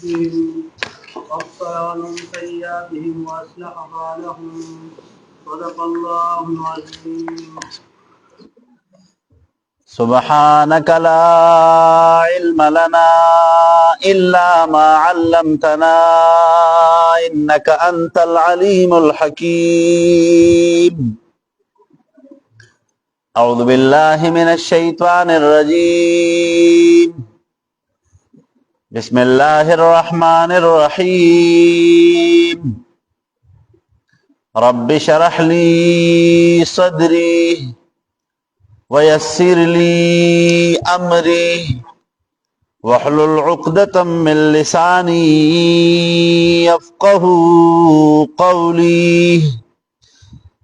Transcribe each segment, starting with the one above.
بهم وكفر عنهم سيئاتهم وأصلح بالهم صدق الله العظيم. سبحانك لا علم لنا إلا ما علمتنا إنك أنت العليم الحكيم. أعوذ بالله من الشيطان الرجيم. بسم الله الرحمن الرحيم. رب اشرح لي صدري ويسر لي أمري واحلل عقدة من لساني يفقه قولي.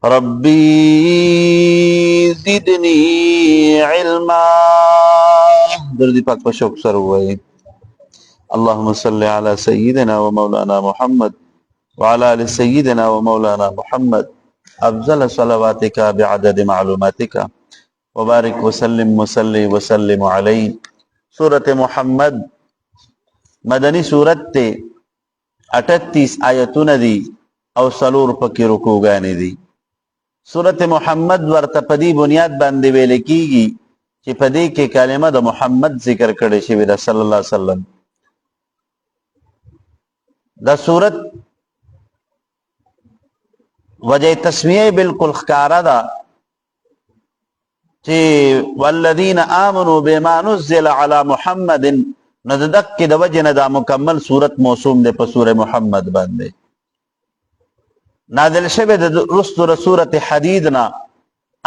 ربي زدني علما. دردی پاک پر شوق سر ہوئے. اللهم صل على سيدنا ومولانا محمد وعلى آل سيدنا ومولانا محمد أفضل صلواتك بعدد معلوماتك وبارك وسلم وسلم علیہ. سورت محمد مدنی سورت تے 38 آیتون دی او سلور پکی رکوگانی دی. سورت محمد ورته پدی بنیاد باندې ویل کیږي چې پدی کې کلمه د محمد ذکر کړي شوی د صلی الله علیه وسلم. دا سورت وجه تسمیه بالکل خکارا دا چې والذین آمنوا بما نزل علی محمد نددک د وجه نه دا مکمل سورت موسوم ده په سوره محمد باندې نازل شوه د رسول سورت حدیدنا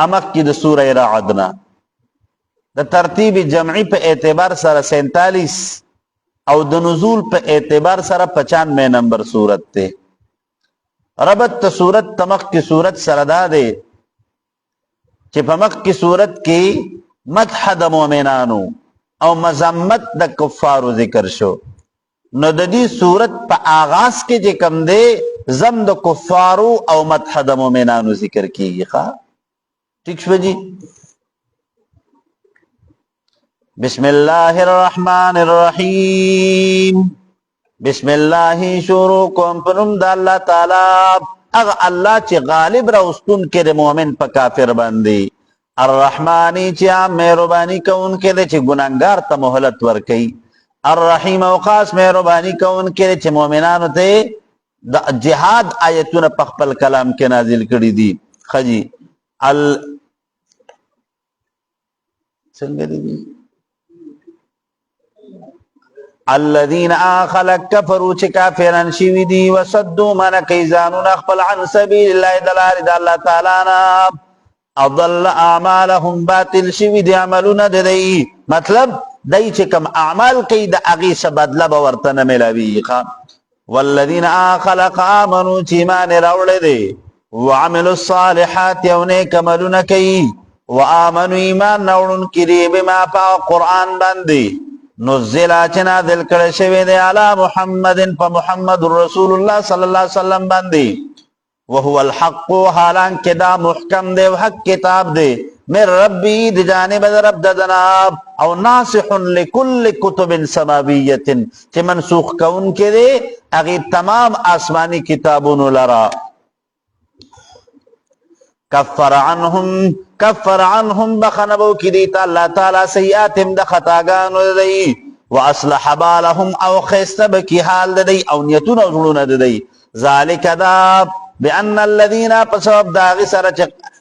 امک کی د سوره رعدنا. د ترتیب جمعی په اعتبار سره 47 او د نزول په اعتبار سره 95 نمبر سورت ته. ربط ته سورت تمک کی سورت سره دا ده چې په مخ کی صورت کې مدح د مؤمنانو او مذمت د کفارو ذکر شو، نو د دې صورت په آغاز کې چې کوم دی زم د کفارو او مدح د مؤمنانو ذکر کیږي. ښا ٹھیک شو جی. بسم الله الرحمن الرحیم. بسم الله شروع کوم په نوم د الله تعالی اغه الله چې غالب راوستون کې د مؤمن په کافر باندې، الرحمانی چې مهرباني کوونکی دی چې ګناهګار ته مهلت ورکوي، الرحیم او خاص مهرباني کوونکی دی چې مؤمنانو ته د جهاد آیتونه په خپل کلام کې نازل کړي دي. خجی څنګه دي الذين خلق كفروا چې کافران شوي دي وصدوا من کیزانون خپل عن سبیل الله دلار د الله تعالی نه، اضل اعمالهم باطل شوي دي عملونه د دی. مطلب دای چې کوم اعمال کوي د هغې څه بدله به ورته نه میلاویږي. والذین خلق آمنوا چې ایمان یې راوړی دی وعملوا الصالحات او نیک عملونه کوي، وآمنوا ایمان راوړونکي دي بما په قرآن باندې نزل چې نازل کړی شوی دی علی محمد په محمد رسول الله صلی الله علیه وسلم باندې، وهو الحق حالانکه دا محکم دی او حق کتاب دی، من ربی د جانب د رب ددنا، او ناسخ لكل کتب سماویه چې منسوخ کوونکی دی هغې تمام آسمانی کتابونو لرا. کفر عنهم بخنبو کی دیتا اللہ تعالی سیئاتهم د خطاگانو دی، واصلح بالهم او خیستب کی حال دی او نیتون او زلون دی. ذالک دا بان الذین پسبب داغی سر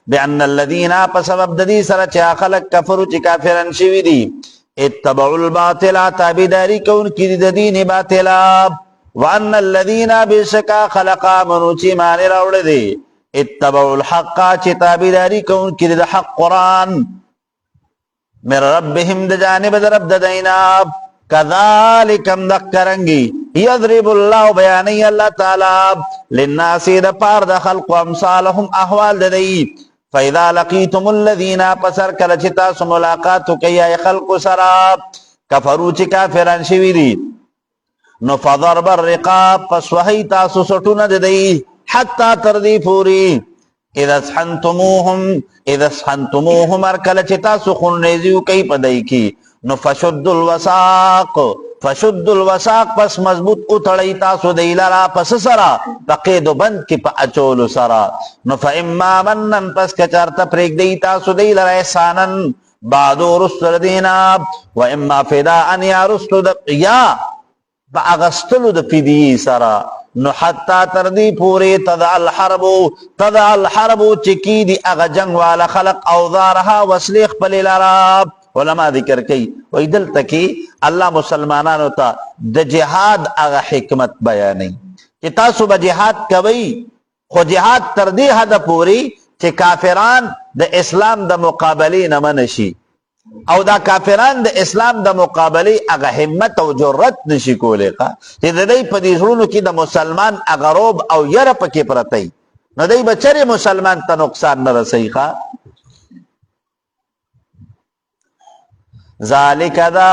بان الذین پسبب دی سر چا خلق کفرو چی کافرن شوی دی، اتبعوا الباطل تابیداری کون کی دی دین باطلا، وان الذین بشکا خلق آمنو چی مانی راوڑ دی، اتبعوا الحق چی تابیداری کون کی د حق قرآن، من ربهم د جانب د رب ددینا، کذالکم دکرنگی یضرب اللہ بیانی اللہ تعالی للناس د پار د خلق امثالهم احوال ددی. فاذا لقیتم الذین پسر کل چی تاسو ملاقاتو کیا خلق سراب کفرو چی کافران شوی دی، نو فضرب الرقاب پس وحی تاسو سٹون ددی حتی تردی پوری، اذا اسحنتموهم ارکل چی تاسو خون ریزیو کئی پدائی کی، نو فشد الوساق فشد الوساق پس مضبوط اتړی تاسو دی لرا پس سرا پقید بند کی پا اچول سرا نو فاما منن پس کچارتا پریک دی تاسو دی لرا احسانن بعدو رسل دینا و اما فداءن یا رسل یا با اغسطلو دا فدی سرا نو حتی تردی پوری تدع الحربو چکی دی اغا جنگ والا خلق اوضارها وسلیخ پلی لرا علماء ذکر کئی وی دل تکی اللہ مسلمانانو تا د جہاد اغا حکمت بیانی کہ تاسو با جہاد کوئی خو جہاد تردی حد پوری چی کافران د اسلام د مقابلی نمنشی او دا کافران د اسلام د مقابلی اغا حمت او جرت نشی کولی خوا چی دا دی پا دیزرونو کی دا مسلمان اغا روب او یر پکی پرتی نو دی بچر مسلمان تا نقصان نرسی خوا ذالک دا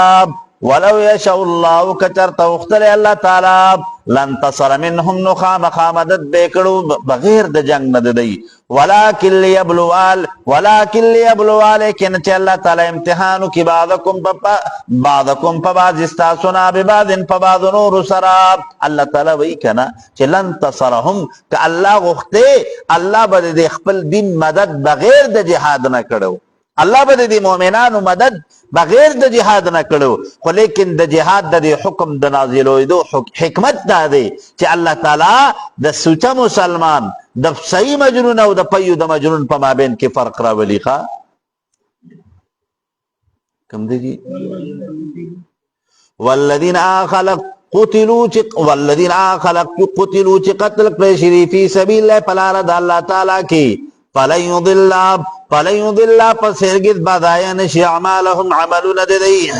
ولو یشاء اللہ کچرتا اختر اللہ تعالی لانتصر منهم نخام خامدت بیکڑو بغیر د جنگ ند دی ولیکن لیبلوال لیکن چی اللہ تعالی امتحانو کی بعضکم پا بعض استاسونا ببعضن پا بعض نور سراب اللہ تعالی وی کنا چی لانتصرهم کہ اللہ غختے اللہ بد دی خپل دین مدد بغیر د جہاد نہ کڑو اللہ بد دی مومنانو مدد بغیر د جہاد نہ کڑو خو لیکن د جہاد د حکم د نازلو دو حکمت دا دی چې الله تعالی د سوچا مسلمان د صحیح مجنون او د پیو د مجنون په مابین کې فرق راولي ښا کم دی والذین خلق قتلوا قتل کړي شری فی سبیل الله پلار د الله تعالی کې فلن يضل فسرگت بدایا نشی اعمالهم عملون دی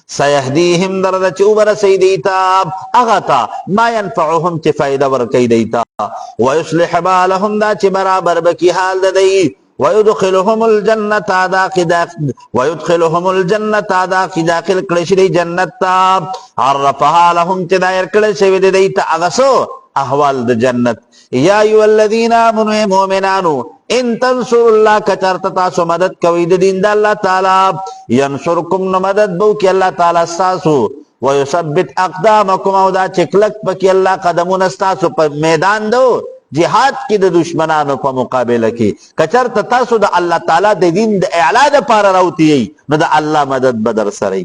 سیهدیهم درد چوبر سیدیتا اغتا ما ينفعهم چی فائدہ ورکی دیتا ویصلح بالهم دا چی برابر بکی حال دی ويدخلهم الجنة داخل کلشی جنت عرفها لهم چی دائر کلشی دیتا اغسو احوال د جنت یا ایو الذین آمنوا مومنانو ان تنصر اللہ کچرت تاسو مدد کوي د دین د الله تعالی ینصرکم نو مدد بو کی الله تعالی تاسو ويثبت اقدامکم او دا چکلک پکی الله قدمون تاسو په میدان دو جهاد کی د دشمنانو په مقابله کې کچرت تاسو د الله تعالی د دین د اعلا د پار راوتی نو د الله مدد بدر سره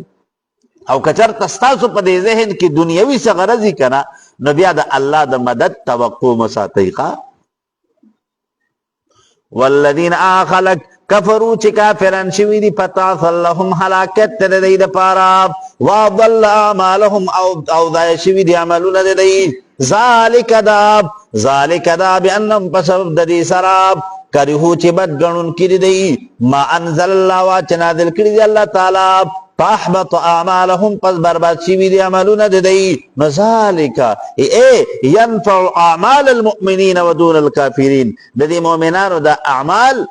او کچرت تاسو په دې ذهن کې دنیوي څه غرضی کنا نو بیا د الله د مدد توقع مساتئ ښا والذین آخلق کفروا چی کافران شوی دی فتاثل لهم حلاکت دی د پارا وضل اعمالهم او ضایع شوی دی عملونه دی ذالک دا بانهم بسبب د دې سراب کرهو چی بد گنون کړي دی ما انزل الله واچنا دل کړي دی الله تعالی فاحبط اعمالهم پس برباد شوی دی عملونه دی ذالک ينفع اعمال المؤمنین ودون الكافرین د دې مؤمنانو د اعمال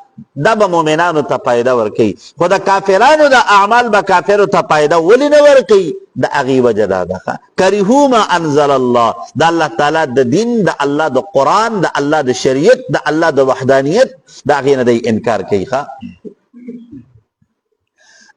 دا به مؤمنانو ته فائدہ ورکي خو د کافرانو د اعمال به کافرو ته فائدہ ولې نه ورکي د هغې وجه دا ده کرهو ما انزل الله د الله تعالی د دین د الله د قرآن د الله د شریعت د الله د وحدانیت د هغې نه دی انکار کوي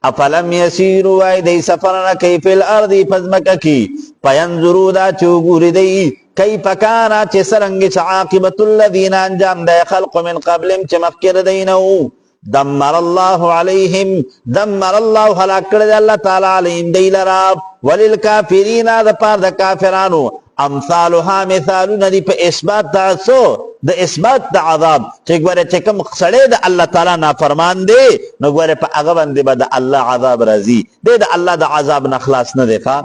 افلم یسیرو وای دی سفرنا کیف الارض پزمکا کی پینظرو دا چوگوری دی کیف کانا چه سرنگی چه عاقبت الذین انجام دا خلق من قبلم چه مفکر دینو دمر اللہ علیہم دمر اللہ حلاکر دی اللہ تعالی علیہم دی لراب وللکافرین دا پار دا کافرانو امثالها مثالون دی پا اثبات دا سو دا اثبات دا عذاب چه گواره چه کم سڑے دا اللہ تعالی نافرمان دے نو گواره پا اغبان دی با دا اللہ عذاب رازی دے دا اللہ دا عذاب نخلاص ندے خواب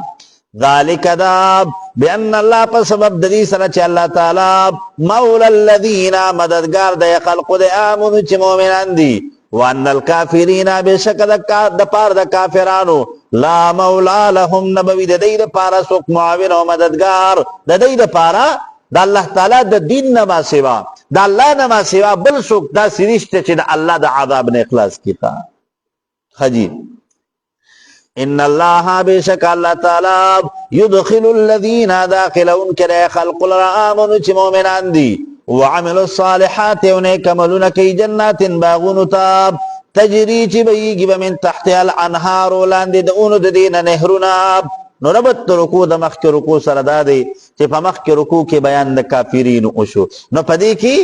ذالک دا بان اللہ پا سبب دی سر چه اللہ تعالی مولا الذین مددگار دا خلق دا آمنو چه مومنان دی وان الکافرین بشک دا پار دا کافرانو لا مولا لهم نبوی دا دی دا پارا سوک معاون و مددگار دا دی دا پارا دا اللہ تعالی دا دین نما سوا دا اللہ نما سوا بل سوک دا سرشت چه دا اللہ دا عذاب نے اخلاص کی تا خجی ان اللہ بشک اللہ تعالی یدخل الذین داخلون کرے خلق الرآمن چه مومنان دی وعملوا الصالحات ونیک عملون کی جنات باغون تاب تجری چې بهیږي به من تحتها الانهار لاندې د اونو د دې نه نهرونه. نو ربط رکوع د مخکې رکوع سره دا دی چې په مخکې رکوع کې بیان د کافرینو وشو، نو په دې کې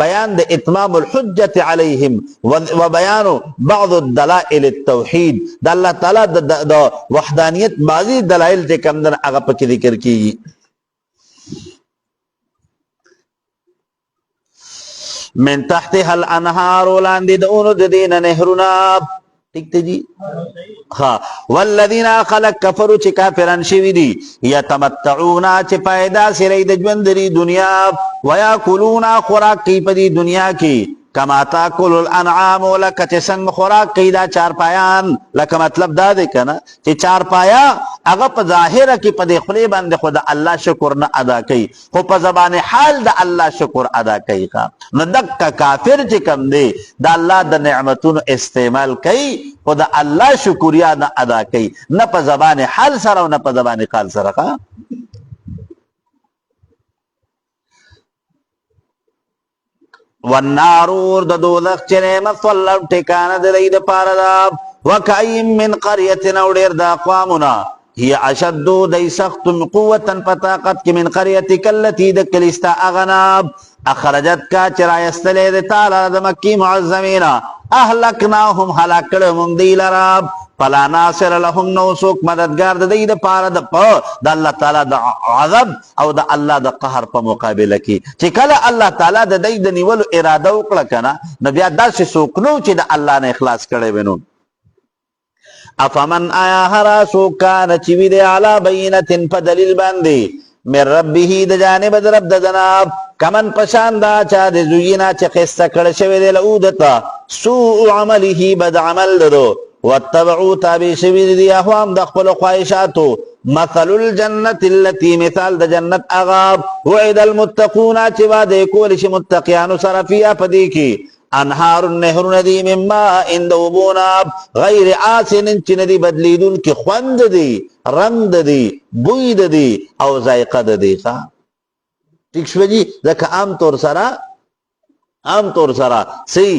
بیان د اتمام الحجت علیهم و بیان بعض الدلائل التوحید، د الله تعالی د وحدانیت بعضی دلائل چې کوم دي هغه پکې ذکر کیږي. من تحتها الانهار لاندې د اونو د دې نه نهرونه. ٹھیک تے جی ہاں. والذین خلق کفروا چې کافران شوی دي یتمتعون چې پیدا سره د ژوند دی دنیا ویاکلون خوراک کی په دې دنیا کې کما تاکل الانعام لکه چې څنګه خوراک کی دا چارپایان، لکه مطلب دا دی کنه چې چارپایا هغه په ظاهره کې په دې خلی باندې خو د الله شکر نه ادا کوي، خو په زبان حال د الله شکر ادا کوي. نو دک کافر چې کم دی د الله د نعمتونو استعمال کوي خو د الله شکریا نه ادا کوي، نه په زبان حال سره او نه په زبان قال سره. والنار د دوزخ چې مثوى ټکانه د دې لپاره ده. وکایم من قريه او ډیر د اقوامنا هي اشد دای سخت قوتا فطاقت من قريتك التي د کلیستا اغناب اخرجت کا چرایستلې د تعالی د مکی معظمینا اهلکناهم هلاکړم دی لرا فلا ناصر لهم نوسوک مددگار د دې د پاره د الله تعالی د عذاب او د الله د قهر په مقابله کې چې کله الله تعالی د دې د نیولو اراده وکړه کنه نو بیا داسې څوک نو چې د الله نه اخلاص کړي ونو. افمن آیا هرا سوکان چې وی دی علی بینه په دلیل باندې من ربه د جانب د رب د جناب کمن پشان دا چا د زوینا چې قصه کړه شوی دی لودتا سوء عمله بد عمل درو واتبعوا تابع شوی دی احوام د خپل خواهشاتو. مثل الجنة التي مثال د جنت اغاب وعد المتقون چې وعده کول شي متقیانو سره فيها پدې کې انهار النهر ندی مما اندوبونا غیر آسن چې ندی بدلیدون کې خوند دی رنگ دی بوی دی او ذائقه دی. ٹھیک شو جی ځکه عام طور سره سی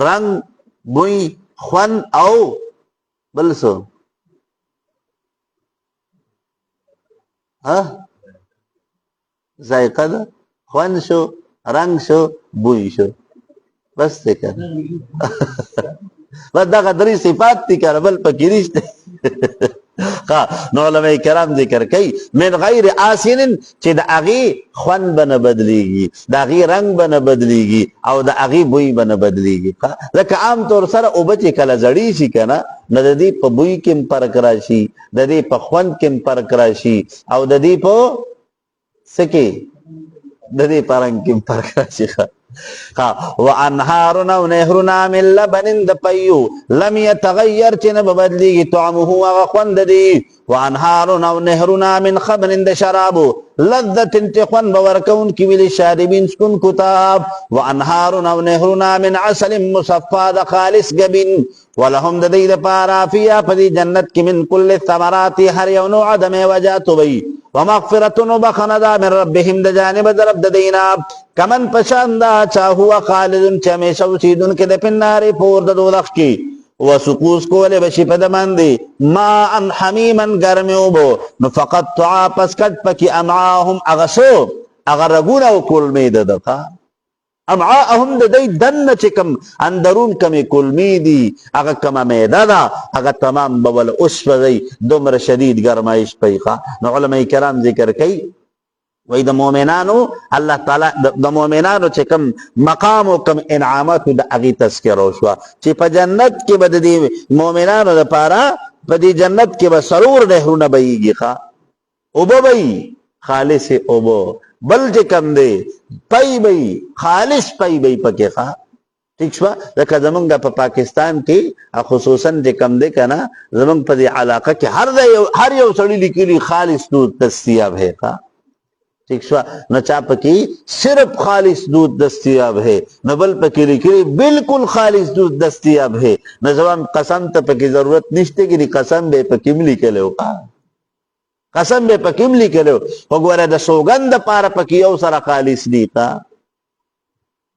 رنگ بوی خوند او بل سو ذائقه ده خوند شو رنگ شو بوی شو بس تے کر بس دا قدری صفات تی کر بل پکی نشتے. نو علماء کرام ذکر کئی من غیر آسین چی دا اغی خوان بنا بدلیگی دا اغی رنگ بنا بدلیگی او دا اغی بوی بنا بدلیگی. لکه عام طور سر او بچی کل زڑی شی کنا نا دا دی پا بوی کم پرک راشی دا دی پا خوان کم پرک راشی او دا دی پا سکی دا دی پا رنگ کم پرک راشی. وانهارنا ونهرنا من لبن د پيو لم يتغير چې نه بدلیږي طعمه هو خوند دی. وانهارنا ونهرنا من خمر د شراب لذة تخون بورکون کی ویل شاربین سکون کتاب. وانهارنا ونهرنا من عسل مصفى د خالص گبن ولهم د دې لپاره فيها په جنت کې من كل الثمرات هر یو نوع د میوجات وي ومغفرة بخندا من ربهم د جانب د رب د دینا کمن پشاندا چا هو خالد چې همیشه اوسیدون کې د پناري پور د دوزخ کې وسقوس کوله بشي په دماندې ما ان حمیما ګرمو بو نو فقط تعا پس کټ پکې امعاهم اغسو اغرغون او کول مید دغه امعاهم د دې دن چې کم اندرون کمی کلمی دی هغه کما میده ده هغه تمام بول اوس پدی دومره شدید گرمایش پیخه. نو علماء کرام ذکر کوي وای د مؤمنانو الله تعالی د مؤمنانو چې کم مقام او کم انعامات د اغي تذکر وشو چې په جنت کې بد دي مؤمنانو لپاره په دې جنت کې به سرور نهرونه بهيږي ښا او به خالص او بل چې کم دی پای بی خالص پای بی پکې ښا. ٹھیک شو ځکه زمونږ په پاکستان کې خصوصا چې کم دی کنه زمونږ په دې علاقه کې هر یو سړی لیکلی خالص دودھ دستیاب ہے ښا. ٹھیک شو نہ چا پکی صرف خالص دودھ دستیاب ہے نہ بل پکی لکھی بالکل خالص دودھ دستیاب ہے نہ زبان قسم تا پکی ضرورت نشتے کہ قسم بے پکیم لکھے لے قسم بے پکیم لکھے لے وگوارا دا سوگند پارا پکی او سر خالص نیتا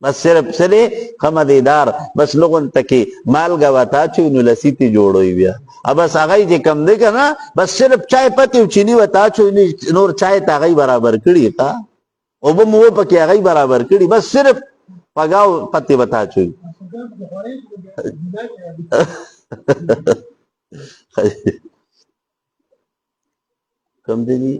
بس صرف سره خمدیدار بس لغون تکي مالګه وتا چو نو لسیتی جوړوي بیا اب بس هغه چې کم دی کنه بس صرف چای پتی او چینی وتا چو نور چای تا غي برابر کړی تا او به مو پکې هغه برابر کړی بس صرف پگاو پتی وتا چو کم دی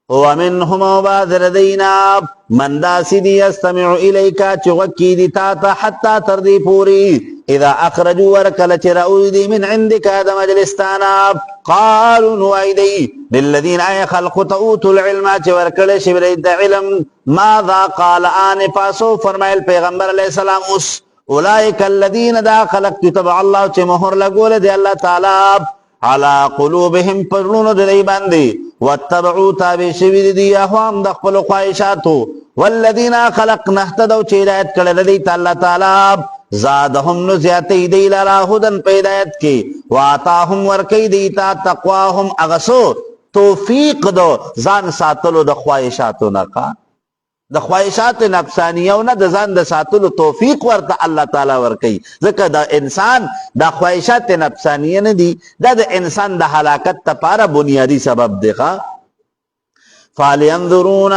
ومنهم وبعض دینا من داسی دی استمع الیکا چوکی دی تا حتی تردی پوری اذا اخرجوا ورکل چرعو دی من عندك دا مجلستانا قالوا نوائی دی للذین آئی خلق تؤوت العلم چه ورکل شبرید علم ماذا قال آن پاسو فرمائل پیغمبر علیہ السلام اس اولئک الذین دا خلق تبع اللہ چه مہر لگول دی اللہ تعالی على قلوبهم پرلونو دی باندی واتبعوا تابع شوی دی احوام د خپل خواهشاتو والذین خلقنا اهتدوا چې هدایت کړل دی الله تعالی زادهم نو زیاتی دی لرا هدن پیدایت کی واتاهم ورکی دی تا تقواهم اغسو توفیق دو ځان ساتلو د خواهشاتو نه د خواهشات نفسانیه او نه د ځان د ساتلو توفیق ورته الله تعالی ورکي ځکه د انسان د خواهشات نفسانیه نه دي دا د انسان د هلاکت لپاره بنیادی سبب دی فالینظرون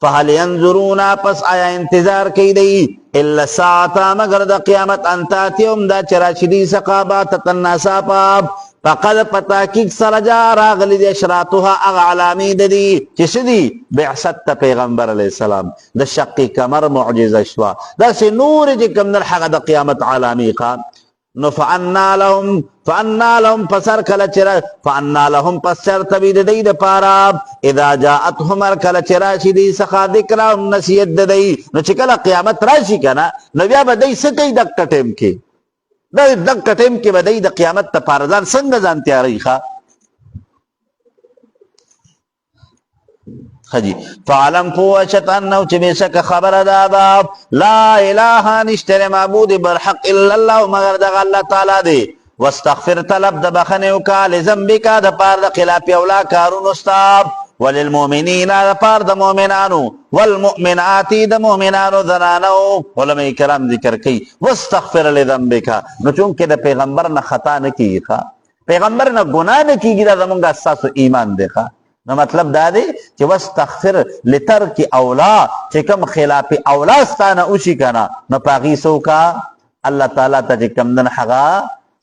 فهل ينظرون پس آیا انتظار کی دی الا ساعتا مگر د قیامت انتاتیوم دا چراشدی سقابات تناسا فقد پتاکیک سرجا راغلی دی اشراتوها اغ علامی دی چسدی بعثت پیغمبر علیہ السلام د شقی کمر معجزه شوا دا سی نور جی کم در حق د قیامت علامی خان نو فعنا لهم پسر کل چرا فعنا لهم پسر تبید دی د پارا اذا جاءتهم کل چرا شدی سخا ذکرهم نسیت دی نو چکل قیامت راشی کنا نو بیا با دی سکی دک ٹیم کی دک ٹیم کی با دی د قیامت تا پارزان سنگ زان تیاری خوا خجی فعلم پوشت انہو چی بے شک خبر دادا لا الہ نشتر معبود برحق الا اللہ مگر دغا اللہ تعالی دے واستغفر طلب دا بخنیو کا لزنبی کا دا پار دا خلاپی اولا کارون استاب وللمؤمنین دا پار دا مومنانو والمؤمناتی دا مومنانو ذنانو علماء کرام ذکر کی واستغفر لزنبی کا نو چونکہ دا پیغمبر نا خطا نکی خوا پیغمبر نا گناہ نکی گی دا زمانگا اساسو ایمان دے خوا نو مطلب دا دی چې واستغفر لترک اولا چې کم خلاف اولا ستانه اوشي کنا نو پاغي سوکا الله تعالی ته کم دن حقا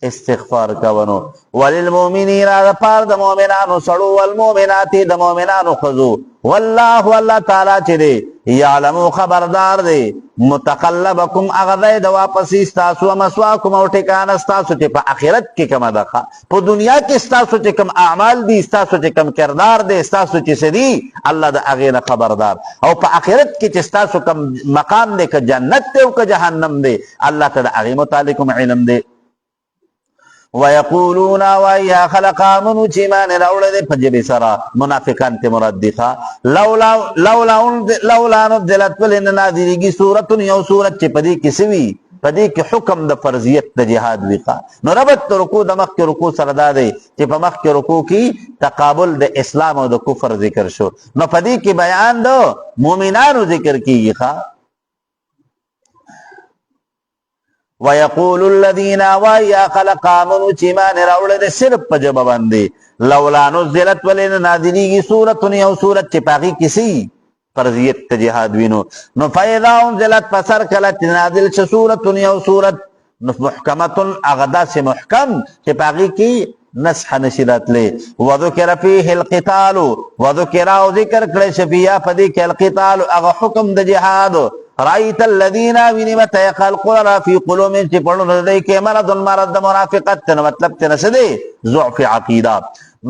استغفار کوونو وللمؤمنین دا پار د مؤمنانو سړو والمؤمنات د مؤمنانو خذو والله الله تعالی چې دی یعلم خبردار دی متقلبکم اغذی د واپس استاسو مسواکم او ټکان استاسو چې په آخرت کې کومه ده په دنیا کې استاسو چې کوم اعمال دي استاسو چې کوم کردار دي استاسو چې سدي الله د هغه نه خبردار او په آخرت کې چې استاسو کوم مقام دی که جنت دی او که جهنم دی الله تعالی هغه متعلق علم دی ويقولون ويا خلق امنوا چیمان راوړل دي پنجبي سرا منافقان ته مراد دي لولا نزلت ولن نازلېږي سورۃ یو سورۃ چې پدې کې سوي پدې کې حکم د فرضیت د جهاد وکا نو ربط رکوع د مخ کې رکوع سره دا دی چې په مخ کې رکوع کې تقابل د اسلام او د کفر ذکر شو نو پدې کې بیان د مؤمنانو ذکر کیږي ويقول الذين ويا خلق امنوا چیمان راوړل دي صرف په جواب باندې لولا نزلت ولن نازلېږي سورۃ یو سورۃ چې پاغي کسی فرضیت ته جهاد وینو نو فاذا انزلت فسر کله نازل ش سورۃ یو سورۃ محکمه اغدا سے محکم چې پاغي کی نسح نشرات لے وذکر فیه القتال وذکر او ذکر کړي شفیا پدې کې القتال اغه حکم د جهاد رایت الذین ونمت یخلقون فی قلوبهم چې پړو دای کې مرض منافقت ته مطلب ته نسدي ضعف عقیده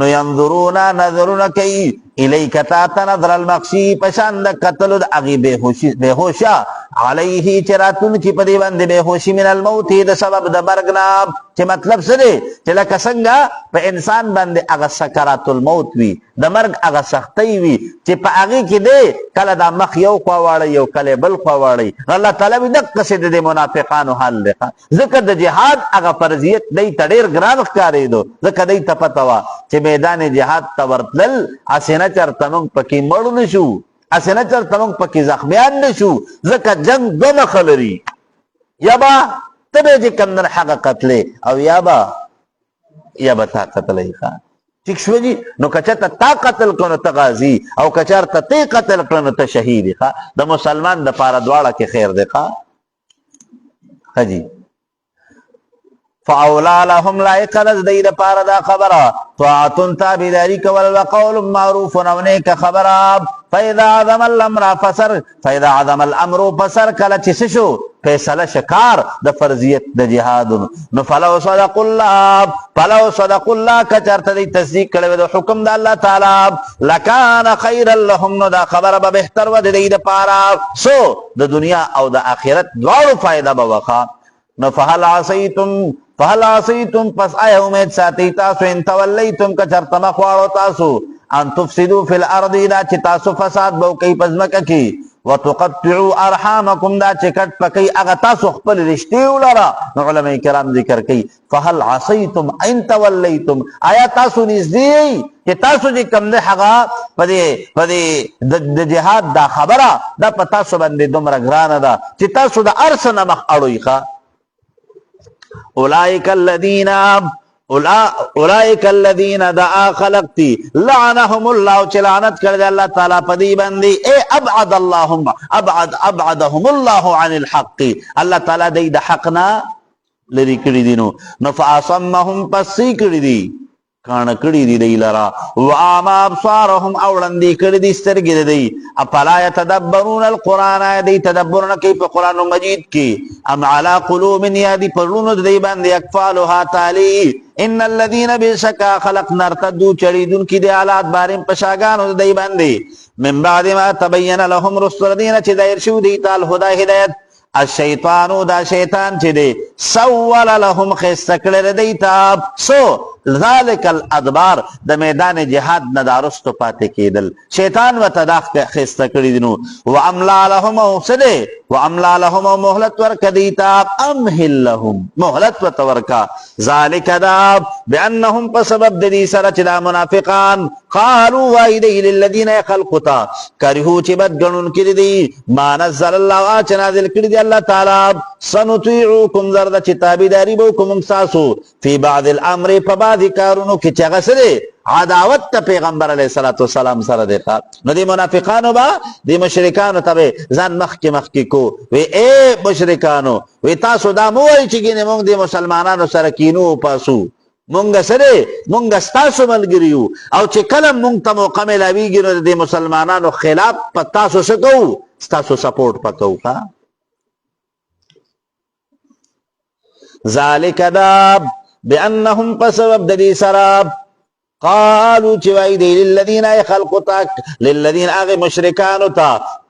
نو ينظرون نظرون کوي الیک تا نظر المخشی پشان د قتل د اغي بهوشا علیه چراتون کی پدی باندې بهوشی من الموت د سبب د مرګ نه چې مطلب څه دی چې لکه څنګه په انسان باندې هغه سکرات الموت وي د مرګ هغه سختۍ وي چې په هغې کې دی کله دا مخ یو خوا واړی یو کله بل خوا واړی الله تعالی وي دقسې د دې منافقانو حال دی ځکه د جهاد هغه فرضیت دی ته ډېر ګران ښکارېدو ځکه دی ته پته وه چې میدان جهاد ته ورتلل هسې نه چېرته موږ پکې مړ نه شو هسې نه چېرته موږ پکې زخمیان نه شو ځکه جنګ دوه مخه لري یا به ته به چې کوم نه هغه قتلې او یا به تا قتلی ښه ٹھیک شو جی نو کچرته تا قتل کړو نو ته غازي او کچرته ته قتل کړو نو ته شهید ښه د مسلمان د پاره دواړه کې خیر دی ښه جی فاولا لهم لائق رز دی د پاره دا خبره طاعتن تابعداري کول وقول معروف او نیک خبره فاذا عظم الامر فسر کله چې شو فیصله شکار د فرضیت د جهاد نو فلو صدق الله کچرته دی تصدیق کړي د حکم د الله تعالی لکان خیر لهم نو دا خبره به بهتر و د دې د پاره سو د دنیا او د آخرت دواړو فائدہ به وخا نو فهل عصیتم پس آیا امید ساتي تاسو ان تولیتم کچرته مخواړو تاسو ان تفسدوا فی الارض دا چې تاسو فساد به کوي پزمکه کې وتقطعوا ارحامکم دا چې کټ پکې هغه تاسو خپل رشتې ولره نو علماء کرام ذکر کوي فهل عصیتم ان تولیتم آیا تاسو نږدې چې تاسو چې کوم نه هغه په د جهاد دا خبره دا په تاسو باندې دومره ګرانه ده چې تاسو د ارث نه مخ اړوي ښه اولئک الذین دعا خلقتی لعنهم الله چې لعنت کړی الله تعالی په دې باندې ابعدهم الله عن الحق الله تعالی دې د حق نه لري کړی دي نو فاصمهم پس کړی دي کان کړی دي دی لرا واما ابصارهم اوړندې کړی دي سترګې دي افلا يتدبرون القران دې تدبرونه کوي په قران مجید کې ام على قلوب يدي پرونو دې باندې اقفالها تعالی ان الذين بشكا خلقنا ارتدوا چړیدون کې د حالات باریم پشاګانو دې باندې من بعد ما تبين لهم رسل دین چې دایر شو دي تعالی هدایت الشیطانو دا شیطان چې دی سول لهم خسته کړی دی ته سو ذالک الادبار د میدان جهاد نه دا رستو پاتې کېدل شیطان ورته دا خسته کړي دي نو واملا لهم او څه دی واملا لهم او مهلت ورکه دی ته امهل لهم مهلت ورته ورکه ذالک دا بانهم په سبب د دې سره چې دا منافقان قالوا وای دی للذین خلقوا کرهو چې بد ګڼون کړي دي ما نزل الله چې نازل کړي دي الله تعالی سنطيعكم زرد چې تابعداري به کوم تاسو فی بعض الامر بعضی کارونو کې چې هغه سره عداوت ته پیغمبر علیه الصلاۃ والسلام سره دی نو دی منافقانو با دی مشرکانو ته ځان مخکې کو وی اے مشرکانو وی تاسو دا مو وایي چې ګینه موږ د مسلمانانو سره کینو پاسو مونږ سره مونږ ستاسو ملګری یو او چې کله مونږ ته موقع ملاویږي نو د مسلمانانو خلاف په تاسو څه کوو ستاسو سپورټ پکوو ښه ذالک دا بانهم بسبب د دې سره قالوا چې وای دی للذین خلقوا للذین اغه مشرکانو ته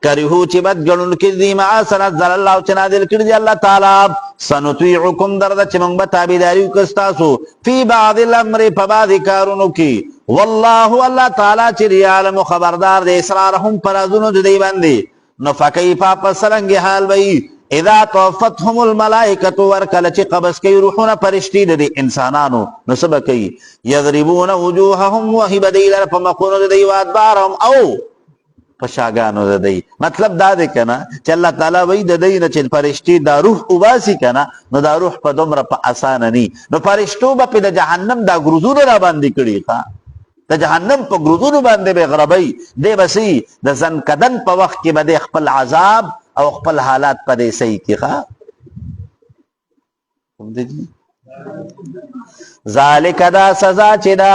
کرهو چې بد ګڼل کړي ما سنزل الله چې نازل کړي الله تعالی سنطيعكم درد چې موږ به تابعداري وکستاسو فی بعض الامر فبعض کارونو کې والله الله تعالی چې یعلم خبردار دی اسرارهم پرازونو د دی باندې نو فکیف پسرنګ حال وی اذا توفتهم الملائکه ورکل چې قبض کوي روحونه فرشتي د انسانانو نو سبا کوي یضربون وجوههم وهبدیل فمقون د دی وادبارهم او پشاګانو د دی مطلب دا دی کنه چې الله تعالی وای د دی نه چې فرشتي دا روح وباسي کنه نو دا روح په دومره په اسانه ني نو فرشتو په د جهنم دا ګروزونه را باندې کړي ښا د جهنم په ګروزونو باندې به غربي دی بسي د ځن کدن په وخت کې به خپل عذاب او خپل حالات په دې صحیح کې ښا ذالک دا سزا چې دا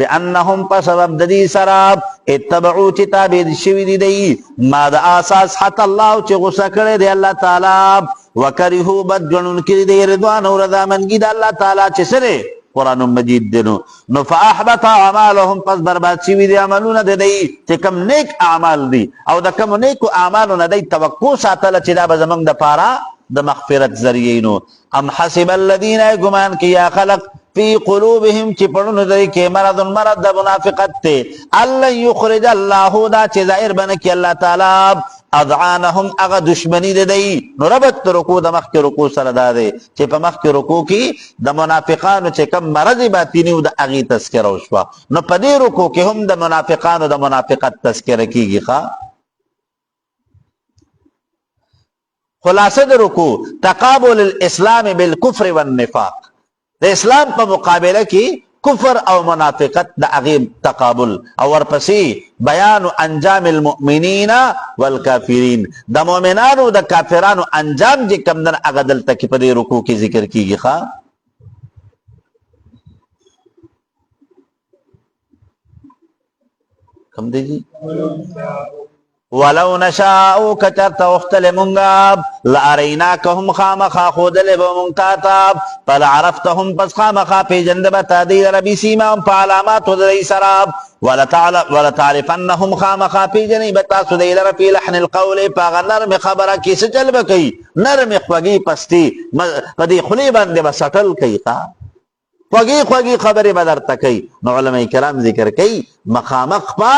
بانهم په سبب د دې سره اتبعوا چې تابع شوي دي ما د اساس حتی الله چې غوسه کړي دی الله تعالی وکرهو بد ګڼون کړي دی رضوان او رضا منګي د الله تعالی چې سره قرآن مجید دینو نو فاحبط اعمالهم پس برباد شوي دي عملونه د دی چې کوم نیک اعمال دي او د کوم نیکو اعمالو نه دی توقع ساتله چې دا به زمونږ د پاره د مغفرت ذریعینو. ام حسب الذین گمان کیا خلق فی قلوبهم چې پړونو دوی کې مرض د منافقت ته الله یخرج الله دا چې ظاهر بنه کې الله تعالی اذعانهم اغه دشمنی ده دی. نو ربط رکوع د مخ کې رکوع سره ده چې په مخ کې رکوع کې د منافقانو چې کم مرض باطینی او د اغي تذکره وشوه، نو په دې رکوع کې هم د منافقانو د منافقت تذکره کیږي. خلاصه د رکوع تقابل الاسلام بالکفر والنفاق، د اسلام په مقابله کې کفر او منافقت د اغه تقابل، او ورپسې بیان انجام المؤمنین والکافرین، د مؤمنانو د کافرانو انجام چې کوم دن اغه دلته کې په دې رکوع کې ذکر کیږي. کم دی جی ولو نشاء کچرت اختل منگاب لاریناکهم خامخا خودل بمنتاتاب فلعرفتهم پس خامخا پی جندب تادید ربی سیماهم فعلامات دی سراب ولتعرفنهم خامخا پی جنیبتا سدید رفی لحن القول پاغ نرم خبره کی سچل بکی نرم خوگی پستی پدی خلی بنده بسطل کی خوږی خبرې به درته کوي. نو علماء کرام ذکر کوي مخامخ په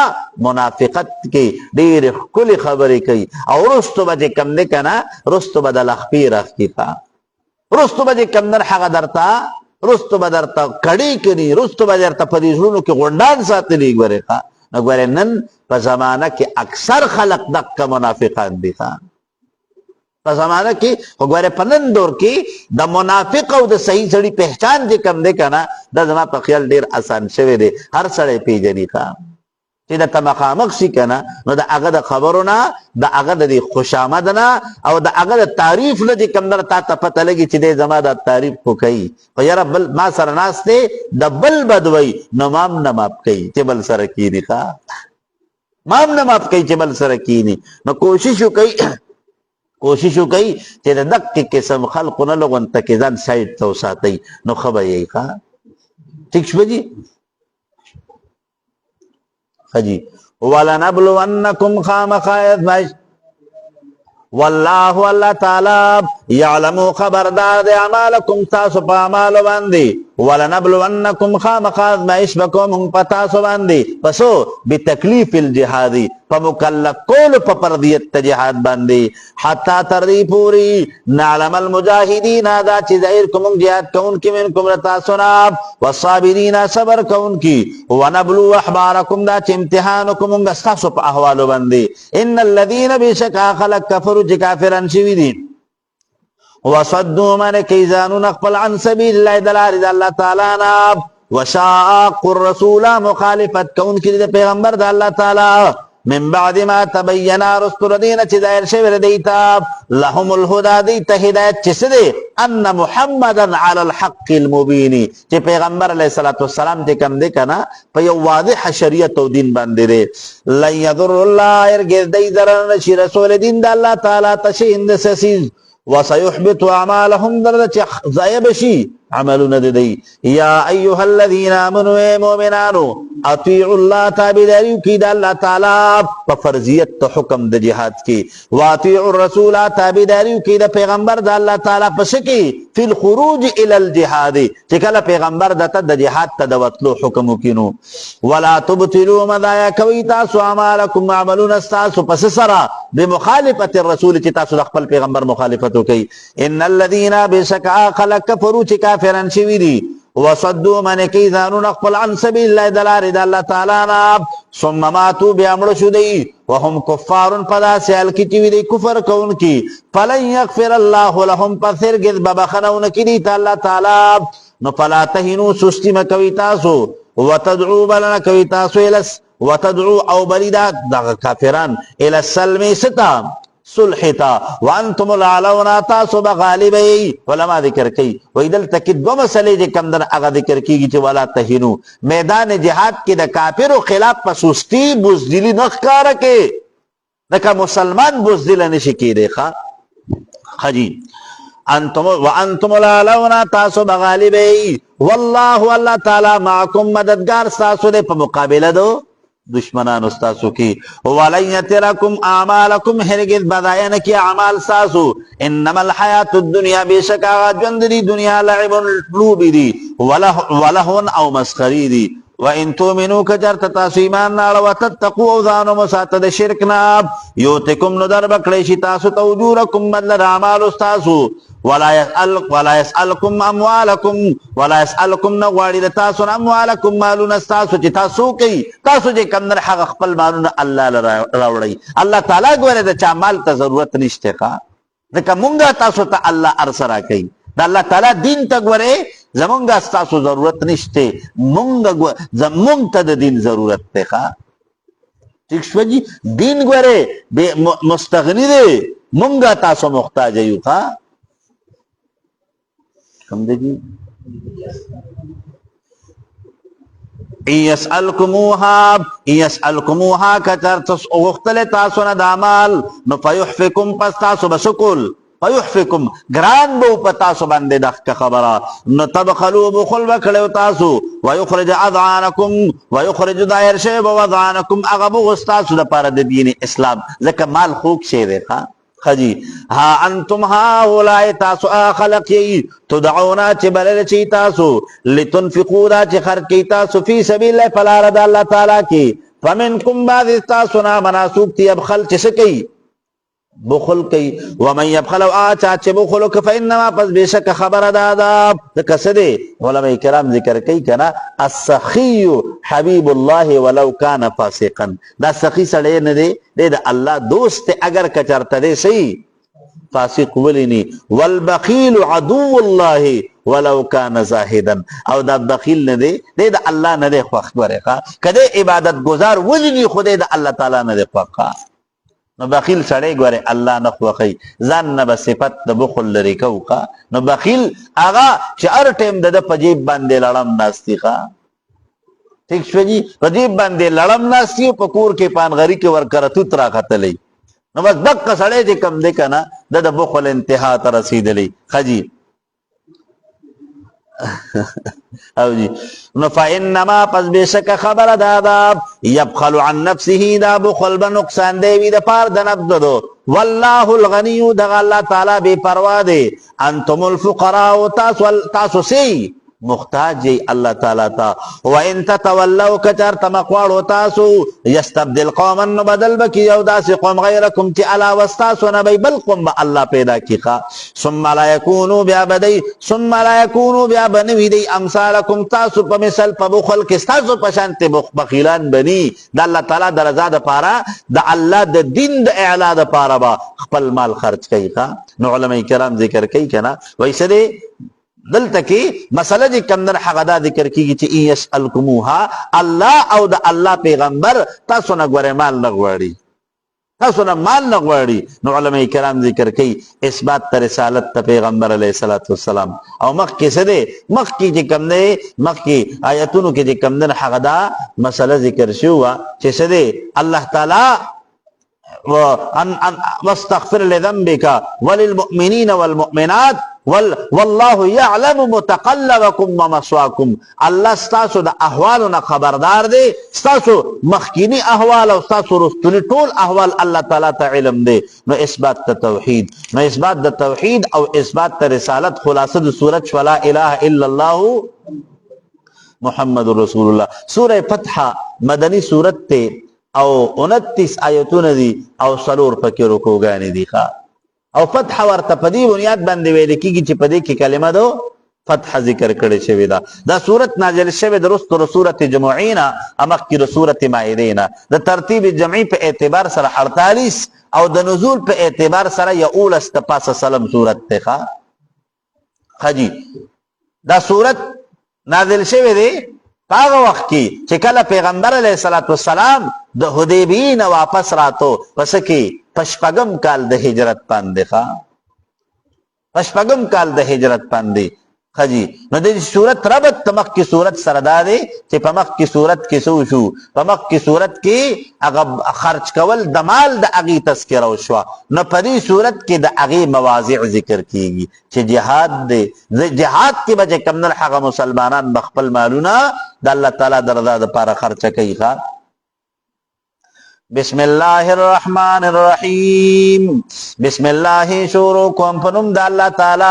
منافقت کې ډېرې ښکلې خبرې کوي، او وروستو به چې کوم دی که نه وروستو به د لخپې راښکي وروستو به چې کوم دی هغه درته وروستو به درته کړي کړي وروستو به درته په دې زړونو کې غونډان ساتلي. ګورې نو ګورې نن په زمانه کې اکثر خلق دقه منافقان دي. په زمانه کې وګوره په نن دور کې د منافق او د صحیح سړي پہچان چې کم دی کنه دا زما په خیال ډیر آسان شوی دی، هر سړی پیژني چې د مخامخ شي کنه نو د هغه د خبرونه د هغه د خوشامد نه او د هغه د تعریف نه چې کم در تا ته پته لګي چې دی زما د تعریف خو کوي، خو یاره بل ما سره ناست دی د بل بدوي نو مام نه ماپ کوي چې بل سره کینی مام نه ماپ کوي چې بل سره کینی. نو کوشش وکړي چې د دقیقې قسم خلقو نه لغونته کې ځان سایډ ته وساتئ نو ښه به یې ٹھیک شوه جي. ښه جي ولنبلونکم خامخا ازمایش والله الله تعالی یعلمو خبردار دی اعمالکم تاسو په اعمالو باندې ولنبلونکم خامخا ازمایش بکوم په تاسو باندې پسو بتکلیف الجهادی په مکلف کول په پردیت ته جهاد باندې حتی تر دې پوری نعلم المجاهدین دا چې ظاهر کوم جهاد کوونکي منکم تاسو نه والصابرین صبر کوونکي ونبلو احبارکم دا چې امتحان کوم تاسو په احوالو باندې ان الذين بشکا خلق کفروا چې کافرن شوي دي وصدوا من کیزانون خپل عن سبیل الله دلار الله تعالی نه وشاق الرسول مخالفت کوونکي د پیغمبر د الله تعالی من بعد ما تبین رسول دین چې ظاهر شوی دیتا لهم الهدى دیتا هدایت چې دی ان محمدا علی الحق المبین چې پیغمبر علیه الصلاۃ والسلام ته کم دی کنه په یو واضح شریعت او دین باندې دی. لن یضر الله ارګ دی ضرر نشي رسول دین د الله تعالی تشین سسیز وسيحبط اعمالهم درجه ضایب شي عملونه دی. یا ایها الذين امنوا مؤمنانو اطیعوا الله تابعداري کی د الله تعالی په فرضیت ته حکم د جهاد کی، واطیعوا الرسول تابعداري کی د پیغمبر د الله تعالی په شکی فی الخروج الى الجهاد چې کله پیغمبر د جهاد ته د وتلو حکم وکینو. ولا تبطلوا مضایا کوي تاسو اعمالکم عملون استاسو پس سره بمخالفت الرسول چې تاسو د خپل پیغمبر مخالفت وکي. ان الذين بشکا خلق کفروا چې کافرن شوی دي وصدوا من کیزانون خپل عن سبیل الله دلار د الله تعالی نه ثم ماتوا بیامړ شو دی وهم کفار پدا سیال کی چې دی کفر کون کی فلن یغفر الله لهم پسرګ ببخنون کی دی الله تعالی. نو فلا تهنوا سستی مکوي تاسو وتدعوا بلنا کوي تاسو الس وتدعوا او بلیدا د کافران الى السلم ستا صلحتا وانتم العلون تاسو بغالبی. علماء ذکر کوي وای دلته کې دوه مسلې چې کم در هغه ذکر کیږي چې ولا تهینو میدان جهاد کې د کافرو خلاف په سستی بزدلی نه ښکاره کې لکه مسلمان بزدل نشي کېدی. خجی انتم وانتم العلون تاسو بغالبی والله الله تعالی معکم مددگار تاسو دې په مقابله دو دشمنان استاسو کی ولن یترکم اعمالکم هرگز بداین کی اعمال ساسو انما الحیات الدنیا بیشک آغا جوند دی دنیا لعب لوب دی ولهون او مسخری دی وان تؤمنوا کجرت تاسو ایمان ناړه وتتقوا او ځان مسات د شرک نه یوتکم نو در بکړی شي تاسو ته اجورکم بدل اعمال استاسو ولا يسألكم اموالكم ولا يسألكم نغواړي تاسو اموالكم مالون استاسو چې تاسو کوي تاسو چې کمنر حق خپل مالونه الله راوړي الله تعالی ګوره د چا مال ته ضرورت نشته کا ځکه مونږه تاسو ته الله ارسرا کوي د الله تعالی دین ته ګوره زمونږه تاسو ضرورت نشته زمونږ ته د دین ضرورت ته ښا ٹھیک شو جی دین ګوره مستغنی دی مونږه تاسو محتاج یو ښا کم دے جی یسألکموها کچر تس اغختل تاسونا دامال نو فیحفکم پس تاسو بشکل فیحفکم گران بو پتاسو بندے دخت خبرا نو تبخلو بخل بکڑیو تاسو ویخرج اذعانکم ویخرج دائر شیب وذعانکم اغبو غستاسو دا پارد دین اسلام زکر مال خوک شیدے خواہ خجی ها انتم ها اولائی تاسو آخلق یئی تدعونا چی بلل چی تاسو لتنفقو دا چی خرد کی تاسو فی سبیل اللہ فلارد اللہ تعالیٰ کی فمنکم بعض تاسو نا مناسوک تی ابخل چی سکی بخل کی ومن یبخلو آچا چی بخلو که فإنما پس بیشک خبر دادا کسدے علماء کرام ذکر کی کنا السخی حبیب اللہ ولو کان فاسقا دا سخی سڑے ندے دے دا اللہ دوست اگر کچرتا دے سی فاسق ولینی والبخیل عدو اللہ ولو کان زاہدا او دا بخیل ندے دے دا اللہ ندے خوخ برخا کدے عبادت گزار ولینی خودے دا اللہ تعالی ندے خوخا نو بخیل سڑے گوارے اللہ نخوخی زان نبا صفت دا بخل لری کوخا نو بخیل آغا چی ار ٹیم دا پجیب باندے لڑم ناستی خوا ٹھیک شو جی پجیب باندے لڑم ناستی پکور کے پان غری کے ورکرتو ترا خطلی نو بس دق سڑے جی کم دے کنا دا بخل انتہا ترسید لی خجی او جی نو فإنما پس بیشک خبر دادا یبخل عن نفسه دا بخل بنقصان دیوی دا پار دا نفس دو واللہ الغنیو دا اللہ تعالی بے پروا دے انتم الفقراء تاسو سی محتاج جی اللہ تعالیٰ تا وَإِن تَتَوَلَّوْ كَچَرْ تَمَقْوَارُ تاسو يَسْتَبْدِلْ قَوْمًا نُبَدَلْ بَكِ يَوْدَاسِ قوم غَيْرَكُمْ چِ عَلَى وَسْتاسو نبی بل قوم با اللہ پیدا کی خوا ثُمَّ لَا يَكُونُوا بِعَ بَنِوِي دی امثالکم تاسو پا مثل پا بخل کستاسو پشانت بخیلان بنی دا اللہ تعالیٰ دا رضا دا پارا دا اللہ دا دین دا اعلا دا پارا با خپل مال خرچ کئی خوا نو علماء کرام ذکر کئی کنا ویسے دے دلتا کی مسئلہ جی کمدر حقدا ذکر کی چی این یسألکموها اللہ او دا اللہ پیغمبر تاسو نگوار مال نگواری تاسو نا مال نگواری نو علماء کرام ذکر کی اثبات تا رسالت تا پیغمبر علیہ السلام او مخ کی سدے مخ کی جی کمدر مخ کی آیتونو کی جی کمدر حقدا مسئلہ ذکر شوا چی سدے اللہ تعالی واستغفر لذنبك وللمؤمنين والمؤمنات والله يعلم متقلبكم ومثواكم اللہ ستاسو دا احوالنا خبردار دے ستاسو مخکینی احوال او ستاسو رستنی طول احوال اللہ تعالیٰ تا علم دے نو اثبات تا توحید نو اثبات دا توحید او اثبات تا رسالت خلاصد سورت ولا الہ الا اللہ محمد رسول اللہ سورہ فتح مدنی سورت تے او 29 آیتون دی او سلور پکی رکوگانی دی خواہ او فتح ورطا پدی بنیاد بندی ویلی کی چی پدی کی کلمہ دو فتح ذکر کرے شوی دا صورت نازل شوی دا رست رسورت جمعینا امق کی رسورت مائدینا دا ترتیب جمعی پہ اعتبار سر 48 او دا نزول پہ اعتبار سر یا اولست پاس سلم صورت تے خجی دا صورت نازل شوی دے پاگا وقت کی چکل پیغمبر علیہ السلام دا حدیبین واپس راتو پسکی پشپگم کال دا ہجرت پاندے خواہ پشپگم کال دا ہجرت پاندے خجی نو دی صورت ربط تمخ کی صورت سردادے چی پمخ کی صورت کی سوشو پمخ کی صورت کی خرچ کول دمال دا اغی تذکرہ شوا نو پدی صورت کی دا اغی مواضع ذکر کیگی چی جہاد دے جہاد کی بجے کمنر حق مسلمانان بخپل مالونا دا اللہ تعالیٰ دردا دا پارا خرچ کئی خواہ بسم الله الرحمن الرحیم بسم الله شروع کوم په نوم د الله تعالی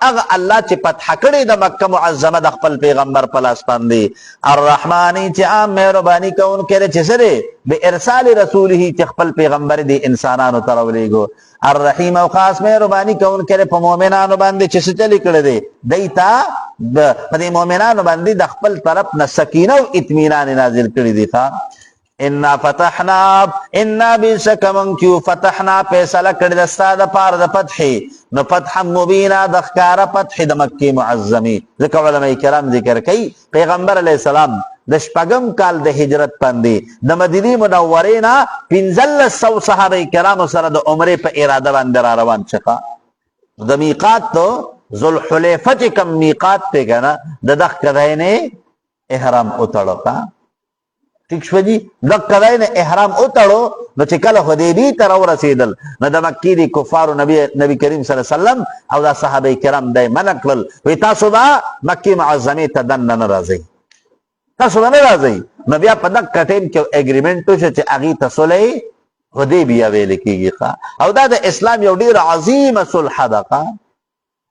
هغه الله چې فتح کړی د مکه معظمه د خپل پیغمبر په لاس باندې الرحمن چې عام مهرباني کوونکی چې سره به ارسال رسوله چې خپل پیغمبر دی انسانانو ته راولېږو الرحیم او خاص مهرباني کوونکی په مؤمنانو باندې چې څه چلی کړی دی دیتا په دې مؤمنانو باندې د خپل طرف نه سکینه او اطمینان نازل کړی دی ښا انا فتحنا انا بشکمنکیو فتحنا فیصله کړی د ستا د پاره د فتح نو فتح مبینا د ښکاره فتح د مکې معظمې ځکه علما کرام ذکر کوي پیغمبر علیه السلام د شپږم کال د هجرت باندې د مدینې منورې نه 1500 صحابه کرامو سره د عمرې په اراده باندې را روان شخه د میقات ته ذوالحلیفه چې کوم میقات ته کنه د دغ کدی نه احرام وتړه ٹھیک شو جی دک کدای نه احرام اتړو نو چې کله حدیبی ته ورسېدل نو د مکی دی کفارو نبی کریم صلی الله علیه وسلم او د صحابه کرام دای منع کړل وی تاسو با مکی معظمه ته دن نه راځي تاسو نه راځي نو بیا په دک ټیم کې اګریمنت شو چې اغي تسولې حدیبیه ویل کیږي او دا د اسلام یو ډیر عظیم صلح ده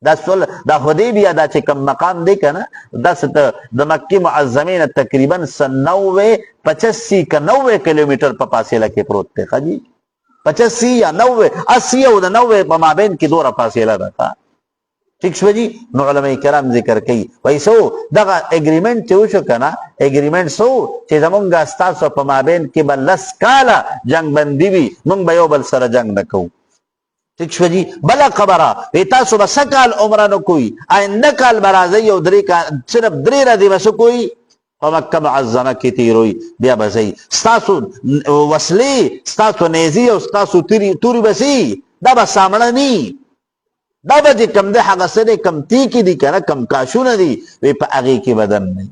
دا صلح دا حدیبیه دا چې کوم مقام دی کنه دا د مکی معظمه نه تقریبا 85 کا 90 کیلومتر په فاصله کې پروت دی خجی 85 یا 90 80 او د 90 په مابین کې دوره فاصله ده ٹھیک شو جی نو علماء کرام ذکر کوي وایسو دغه اګریمنت چې وشو کنه اګریمنت سو چې زمونږه ستاسو په مابین کې بل لس کاله جنگ بندي وي مونږ به یو بل سره جنگ نکوو ٹھیک شو جی بلا خبره تاسو به سکال عمره نه کوي آینده کال برازي او درې کال صرف درې ورځې بس کوي په مکه معظمه کې تیروي بیا به ځي ستاسو وسلې ستاسو نیزي او ستاسو توري بسي دا به سامړه ني دا به چې کم ده هغه سره کم تیکي دي کنه کم کاشونه دي وی په هغې کې بدن نه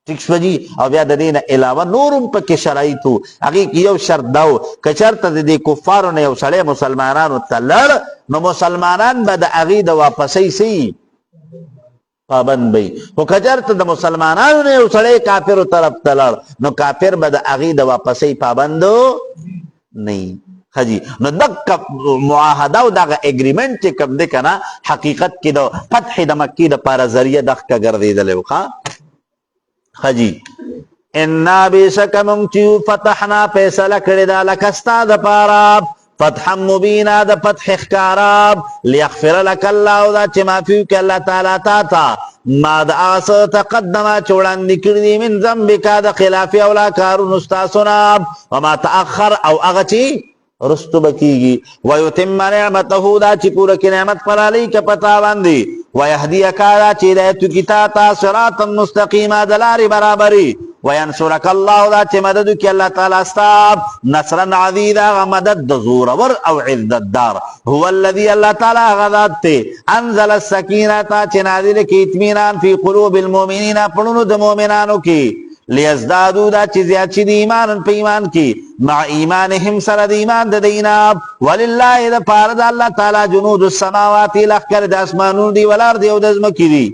ٹھیک شو جی او بیا د دې نه علاوه نورم پکې شرایطو هغې کې یو شرط دا و که چېرته د دې کفارو نه یو سړی مسلمانانو ته لړ نو مسلمانان به د هغې د واپسۍ سي پابند بی خو که چېرته د مسلمانانو نه یو سړی کافرو طرف ته لړ نو کافر به د هغې د واپسۍ پابندو نه خجی نو دک معاهده او دغه اګریمنت چې کوم دی کنه حقیقت کې د فتح د مکې د پاره ذریعه دغه ګرځېدلی و خجی انا بشک مونږ فتحنا فیصله کړې ده لکه ستا دپاره فتحا مبینا د فتح ښکاره لیغفر لک الله دا چې معافي وکړي الله تعالی تا ته ما د هغه څه تقدمه چې وړاندې کړي دي من ذنبکه د خلافي او لا کارونو ستاسو نه وما تأخر او هغه چې رستو بکیږي ويتم نعمته دا چې پوره کې نعمت پر علیک پتا باندې ويهديك دا چې هدایت کی تا صراطا مستقیما د لارې برابري وینصرک الله دا چې مدد وکړي الله تعالی ستا نصرا عزیزا مدد د زورور او عزت دار هو الذي الله تعالی غذات ته انزل السکینه چې نازل کی اطمینان فی قلوب المؤمنین پړونو د مؤمنانو کې لیزدادو دا چې زیات شي د ایمان په ایمان کې مع ایمانهم سره د ایمان د دینا ولله د پاره د الله تعالی جنود السماوات لخر د اسمانونو دی ولارد او د ځمکې دي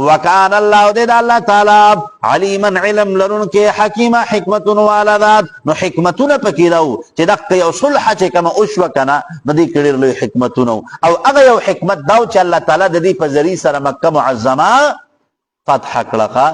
وکان الله د الله تعالی علیما علم لرونکي حکیمه حکمتون والذات نو حکمتونه پکې راو چې دغه یو صلح چې کما اوشو کنه د دې کړي لوی حکمتونه او هغه یو حکمت دا چې الله تعالی د دې په ذریعہ سره مکه معظمه فتح کړه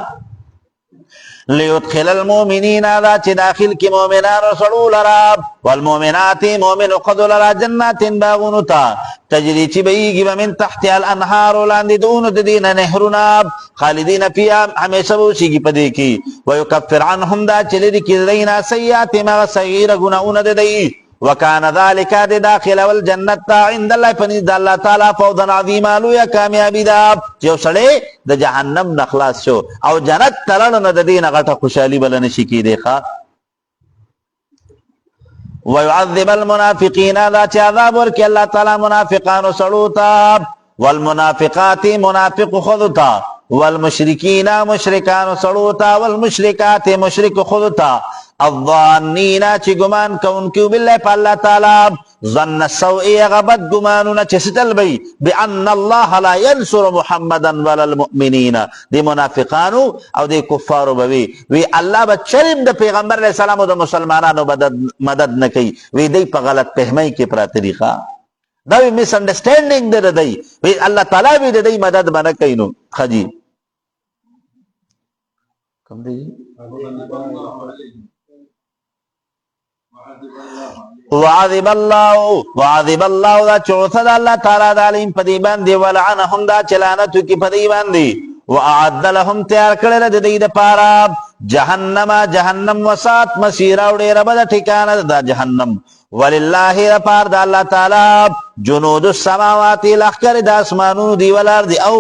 لیدخل المؤمنین دا چې داخل کی مؤمنان رسولو لرا والمؤمنات مؤمن خذو لرا جنات باغونو تا تجری چی بیگی من تحت الانهار لاندې دونو د دینه نهرونه خالدین فیها همیشه بوشیږي پدې کې ويكفر عنهم دا چې لري کې دینا سیئات ما صغیره ګناونه د دی وکانه ذلک د داخل والجنت عند الله فنزد الله تعالی فوضا عظیما لویا کامیابی دا یو سړی د جهنم نه خلاص شو او جنت تلل نه د دین غټه خوشحالي بل نشي کېدی ښا ويعذب المنافقین لا چې عذاب ورکړي الله تعالی منافقانو سړو ته والمنافقات منافق خذ ته والمشرکین مشرکان سړو ته والمشرکات مشرک خذ ته الظانین چې ګمان کوونکي بالله په الله تعالی ظن السوء غبت ګمانونه چې ستل بي بان الله لا ينصر محمدا ولا المؤمنين دي منافقانو او دي کفارو بوي وی الله به چریم د پیغمبر علیه السلام او د مسلمانانو مدد نه کوي وی دی په غلط فهمۍ کې پر طریقه دا وی میس انډرسټینډینګ ده دی وی الله تعالی وی د دې مدد باندې کوي نو خجی کوم دی وعذب الله دا چوثد الله تعالی د علیم په دې باندې ولعنهم دا چلانت کی په دې باندې واعد لهم تیار کړل د دې لپاره جهنم وسات مسیرا او ډیر بد ټکانه دا جهنم ولله رپار د الله تعالی جنود السماوات لخر د اسمانونو دی ولار دی او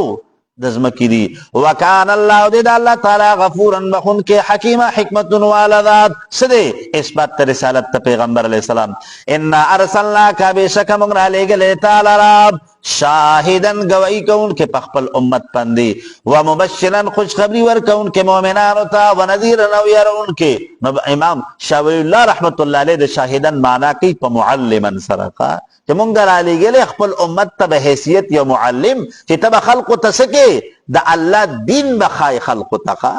دزمکی دی وکان الله دې د الله تعالی غفورا بخون کې حکیمه حکمت والذات سده اثبات رسالت ته پیغمبر علیہ السلام ان ارسلناک بشک موږ را لېږلې تعالی رب شاهدن گواہی کون کې خپل امت باندې ومبشرا خوشخبری ورکون کې مؤمنانو ته ونذیرا او يرون کې امام شاولی الله رحمت الله علیه د شاهدن معنا کوي په معلما سرقه چې مونږ را لېږلې خپل امت ته به حیثیت یو معلم چې ته به خلقو ته سکې د الله دین بخای خلقو ته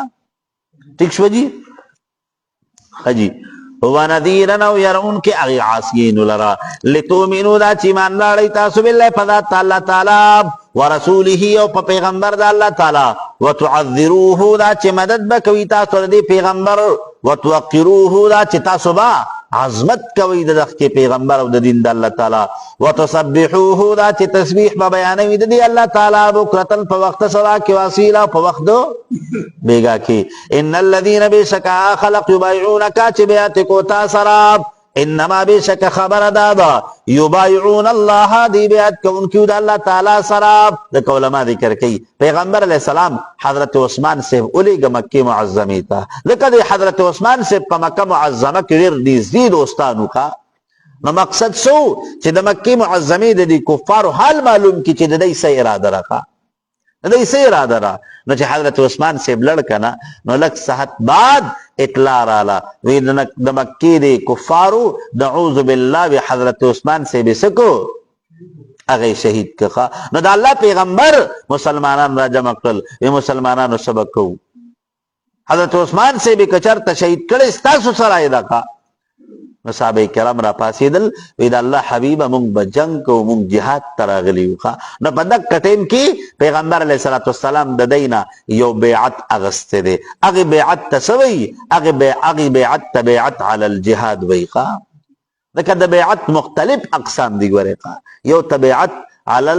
ٹھیک شو جی حجی ونذیرا او يرون کې اغي عاصین لرا لتؤمنوا دا چې ایمان راړی تاسو بالله په ذات الله تعالی ورسوله او په پیغمبر د الله تعالی وتعذروه دا چې مدد وکوي تاسو د پیغمبر وتوقروه دا چې تاسو با عظمت کوي د دغه پیغمبر او د دین د الله تعالی وتسبحوه دا چې تسبیح به بیانوي د الله تعالی بکرتن په وخت سوا کې واسیلا په وخت دو بیگا کې ان الذين بشکا خلق يبايعونك چې بیات کو تاسراب انما بشک خبر دادا یبایعون الله دی بیعت کوونکو د الله تعالی سره د علماء ذکر کوي پیغمبر علیہ السلام حضرت عثمان سے اولیګ مکه معظمه ته لکه حضرت عثمان سے په مکه معظمه کې ډیر نږدې دوستانو کا نو مقصد شو چې د مکه معظمه د کفارو حال معلوم کی چې د دې څه اراده راکا د دې څه اراده را نو چې حضرت عثمان سے بلړ کنا نو لک صحت بعد اطلاع رالا وی د مکی دی کفارو نعوذ بالله و حضرت عثمان سے بسکو اغی شہید کخا نو دا اللہ پیغمبر مسلمانان را جمع کرل وی مسلمانانو سبکو حضرت عثمان سے بھی کچر تشہید کرے استاسو سرائی دا کا نو صحابه کرام را پاسیدل وی دا الله حبیب مونږ به جنگ کو مونږ jihad تراغلیو ښا نو په دک ټیم کې پیغمبر علیه الصلاۃ والسلام د دینا یو بیعت اغسته دی هغه بیعت تسوی هغه بیعت بیعت علی الجهاد وی ښا دغه د بیعت مختلف اقسام دی ګوره یو تبعت علی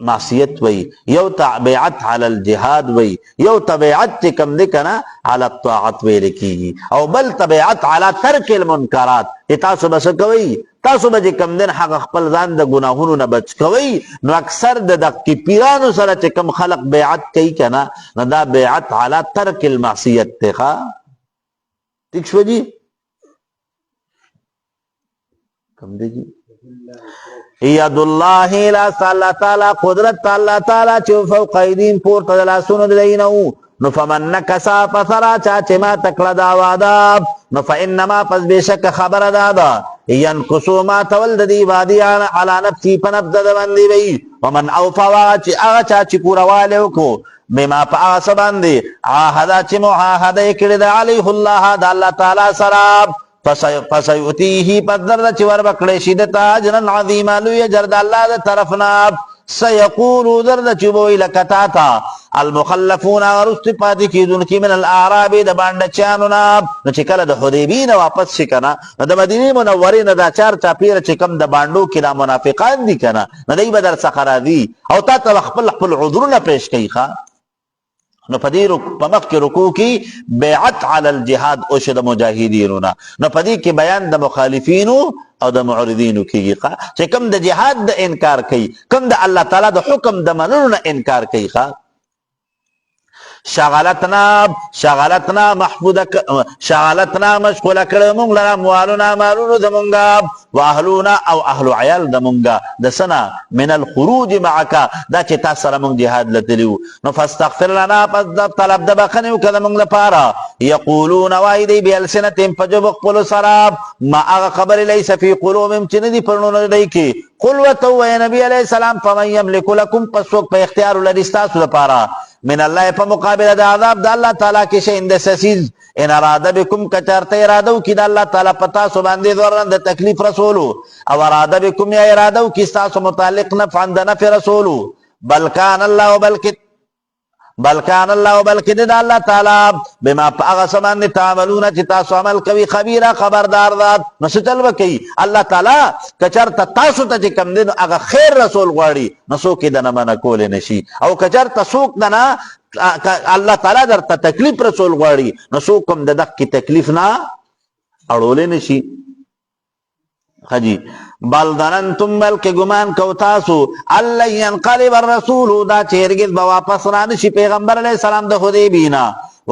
معصیت وی یو تبعت علی الجهاد وی یو تبعت کم دی کنا علی الطاعت وی لکی او بل تبعت علی ترک المنکرات تاسو بس کوي تاسو به کم دین حق خپل ځان د ګناهونو نه بچ کوي نو اکثر د پیرانو سره چې کم خلق بیعت کوي کنا نو دا بیعت علی ترک المعصیت ته ٹھیک شو جی کم دی جی ید اللہ اللہ تعالی قدرت اللہ تعالی چو فوق ایدین پورت دلاسون دلینو نو فمن نکسا پسرا چاچے ما تکل داوادا نو فانما پس بیشک خبر دادا ینکسو ما تولد دی وادیان علا نفسی پنبدد بندی بی ومن اوفا چی آغا چاچی پورا والیو کو بما پا آغا سباندی آہدا چی معاہدہ کرد علیہ اللہ دا اللہ تعالی سراب فسیؤتیه پدر دا چور بکڑے شدتا اجرن عظیما لوی جرد اللہ دا طرفنا سیقولو درد چبوئی لکتاتا المخلفون غرست پاتی کی دن کی من الاعراب دا باندچانونا نو چکل دا حدیبین واپس شکنا دا مدینی منورین دا چار چاپیر چکم دا باندو کی دا منافقان دی کنا ندائی بدر سخرا دی او تا تا خپل عذرون پیش کئی خواہ نو پدی پمخ کی رکوع کی بیعت علی الجهاد او شد مجاهدینونا نو پدی کی بیان د مخالفینو او د معرضینو کیږي چې کم د جهاد د انکار کوي کم د الله تعالی د حکم د منلو نه انکار کوي شغلتنا مشغوله کړه مونږ لرا موالنا مالونو زمونږه واهلونا او اهل عیال زمونږه د سنا من الخروج معك دا چې تاسو سره مونږ جهاد لتلیو نو فاستغفر لنا پس طلب د بخنه وکړه مونږ لپاره یقولون وای دی بالسنتهم فجب خپل سراب ما هغه خبر لیس فی قلوبهم چې ندی پرونو دی کی قل وتو یا نبی علیہ السلام فمن یملک لكم پسوک په اختیار لري تاسو لپاره من الله په مقابله د عذاب د الله تعالی کې شي اند سسیز ان اراده بكم کچارته اراده وکي د الله تعالی پتا سو باندې ضرر د تکلیف رسولو او اراده بكم یا اراده وکي تاسو متعلق نفع د نفع رسولو بل کان الله بلکې د الله تعالی بما هغه سامان تعملون چې تاسو عمل کوي خبيره خبردار ذات نو چل وکي الله تعالی کچرته تاسو ته کم دین هغه خیر رسول غواړي نو څوک د نه منع کول نشي او کچرته څوک نه الله تعالی درته تکلیف رسول غواړي نو څوک هم د دغه تکلیف نه اړول نشي خجی بل ظننتم بلکې ګمان کو تاسو الله ينقلب الرسول دا چیرګز به واپس را نشي پیغمبر علیه السلام د حدیبینا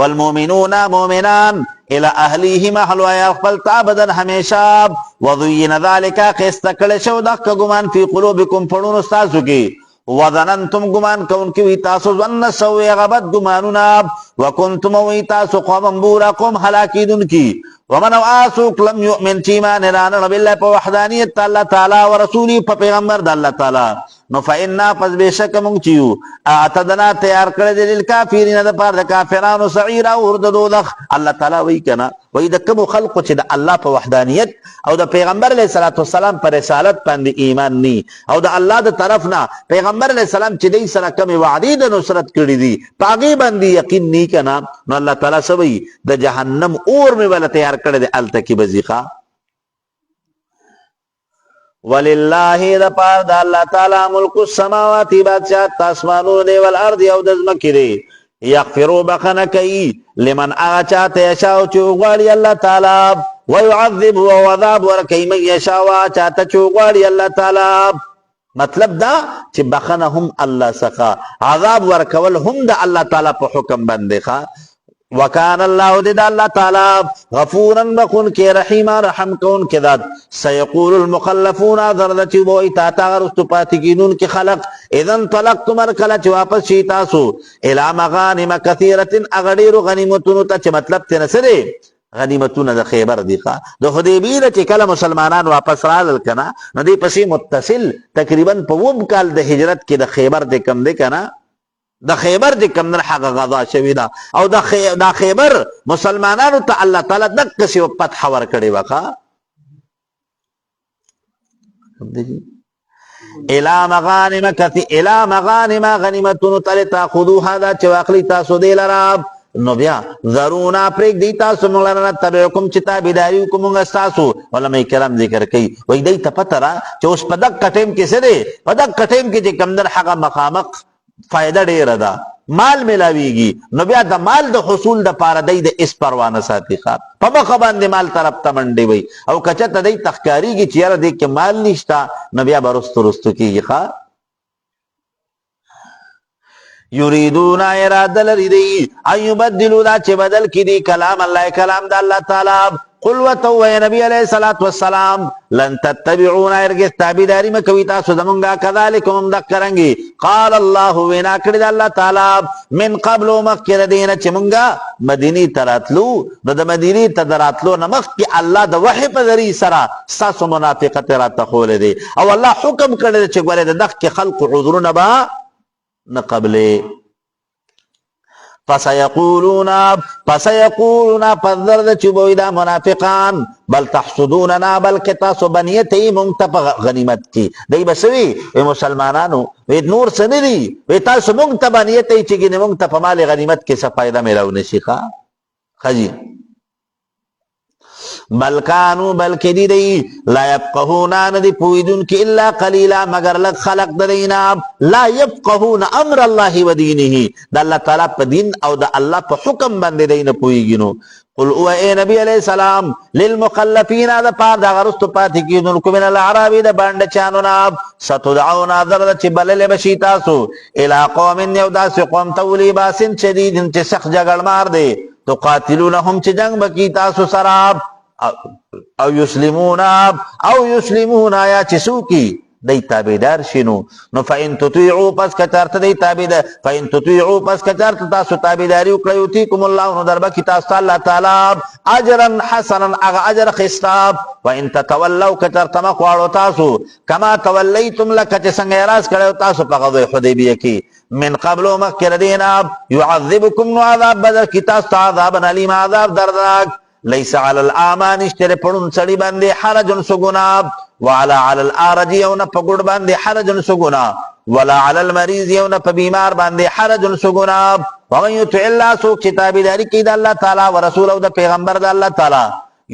والمؤمنون مؤمنان الى اهلیهم اهل يقبل ابدا همیشه وذین ذلك قستکل شو دغه ګمان فی قلوبکم پړونو تاسو کې وظننتم ګمان کوونکی وی تاسو ظن سوء غبت ګمانونه وکنتم وی تاسو قوم بورا قوم هلاکیدون کی ومن آسوک لم یؤمن چیمان رانن بالله په وحدانیت الله تعالی ورسولی په پیغمبر د الله تعالی نو فإنا پس بشک مونږ چیو اعتدنا تیار کړی د للکافرین د پاره د کافرانو سعیرا اور د دوزخ الله تعالی وی کنا وی د کوم خلق چې د الله په وحدانیت او د پیغمبر علیه الصلاۃ والسلام پر رسالت باندې ایمان ني او د الله د طرف نه پیغمبر علیه السلام چې دې سره کوم وعده د نصرت کړی دي پاګي باندې یقین ني کنا نو الله تعالی سوي د جهنم اور می ول تیار کړی د التکی بزیخه ولله د پاره د الله تعالی ملک السماوات بادشاہ اسمانونو دی ول ارض او د زمکې دی یغفروا بخنه کوي لمن هغه چاته یشاء چې غواړي الله تعالی ويعذب وعذاب ورکوي من یشاء چاته چې غواړي الله تعالی مطلب دا چې بخنه هم الله څخه عذاب ورکول هم د الله تعالی په حکم باندې ښه وکان الله د الله تعالی غفورا بخون کې رحیما رحم کون کې ذات سيقول المخلفون ذرت وای تا تغرست پاتګینون کې خلق اذن طلقتم کله چې واپس شي تاسو الی مغانم کثیره اغډیر غنیمتونو ته چې مطلب ته نسره غنیمتونه د خیبر دی ښه د حدیبیه چې کله مسلمانان واپس رالل کنه نو دی پسې متصل تقریبا په وب کال د هجرت کې د خیبر د کم دی کنه د خیبر د کم نه حق غزا شوی دا او د خیبر مسلمانانو ته الله تعالی د کسي فتح ور کړی وکا الى مغانم غنیمتون تل تاخذوها دا چې واخلی تاسو دی لراب نو بیا ضرونا پریک دی تاسو مولانا تبعکم چې تابعداري کوم تاسو علماء کرام ذکر کوي وای دی ته پته را چې اوس په دغه ټیم کې څه دی په دغه ټیم کې چې کم در حق مخامق فائدہ ډیره ده مال ملاویږي نو بیا د مال د حصول د پاره د اس پروانه ساتي خاط په مخ باندې مال طرف ته منډي وي او کچته د تخکاریږي چې یاره د کې مال نشتا نو بیا برستو کیږي ښا یریدون اراده لري دی ايبدلوا دا چې بدل کړي کلام الله کلام د الله تعالی قل وتو يا نبي عليه الصلاه والسلام لن تتبعون ارجس تابعداري مکوي تاسو زمونږه كذلك هم ذکرانګي قال الله وینا کړی الله تعالی من قبل مخکره دینه چې مونږه مدینی تراتلو د مدینی تدراتلو نمخ کې الله د وحی په ذری سره ساسو منافقت را تخول دي او الله حکم کړی چې ګوره د دغه خلق عذرونه با نه قبله فسيقولون فذرد چبویدا منافقان بل تحسدوننا بل کتاسو بنیتی منتفق غنیمت کی دی بسوی وی مسلمانانو وی نور سنری وی تاسو منتفق بنیتی چگی منتفق مال غنیمت کی سفایدہ میلاو نشیخا خجی بل کانو بلکې دی لا يفقهون ندی پویدون کی الا قلیلا مگر لگ خلق دینا لا يفقهون امر الله و دینه د الله تعالی په دین او د الله په حکم باندې دین پویګینو قل او اے نبی علیہ السلام للمخلفین ذا پار دا غرست پاتې کیدون کو من الاعراب د باندې چانو نا ستدعون ذر چې بلل بشی تاسو الی قوم یوداس قوم تولی باسن شدید چې سخت جګړ مار دی تو قاتلونهم چې جنگ بکی تاسو سراب او یسلمون یا چسو کی دی تابعدار شینو نو فإن تطیعو پس کچارت دی تابعدار فإن تطیعو پس کچارت تاسو تابعداری وکړئ یؤتیکم الله نو دربکی تاسو الله تعالی اجرا حسنا اغه اجر خستاب وإن تتولوا کچارت مخ واړو تاسو کما تولیتم لک چې څنګه راز کړو تاسو په غزوه حدیبیه کې من قبل مکر دینا يعذبكم نو عذاب بدر کی تاسو عذاب علیم عذاب دردناک لیس علی الاعمى نشتر پړون سړی باندې حرج سګنا وعلى على الارج یونا په ګډ باندې حرج سګنا ولا على المريض یونا په بیمار باندې حرج سګنا ومن يطع الله سو کتابداری کی د الله تعالی او رسول او د پیغمبر د الله تعالی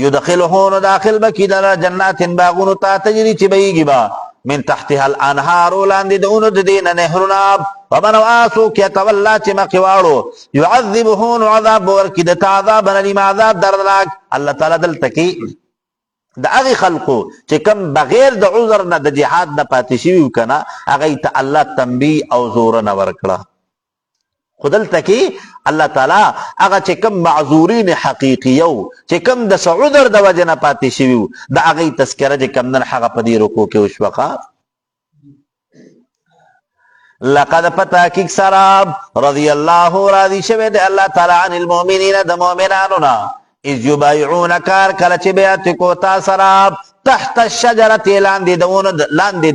يدخلهون داخل بکی در جنات باغون تا تجری چی بیگی با من تحتها الانهار لاندې دونو د دین نهرنا ومن واسو کی تولا چې مخواړو يعذبهون عذاب ورکی د عذاب علیم عذاب دردناک الله تعالی دلته کې د هغه خلقو چې کم بغیر د عذر نه د جهاد نه پاتې شي کنه هغه ته الله تنبیه او زور نه ورکړه خدلته کې الله تعالی هغه چې کم معذورین حقیقیو چې کم د سعودر د وجه نه پاتې شي د هغه تذکره چې کم نه هغه په دې رکو کې وشوخه لقد فتاكك سراب رضي الله راضي شوه د الله تعالی عن المؤمنین د مؤمنانو نه اذ يبايعونك کله چې بیعت کو تا سراب تحت الشجره لاندې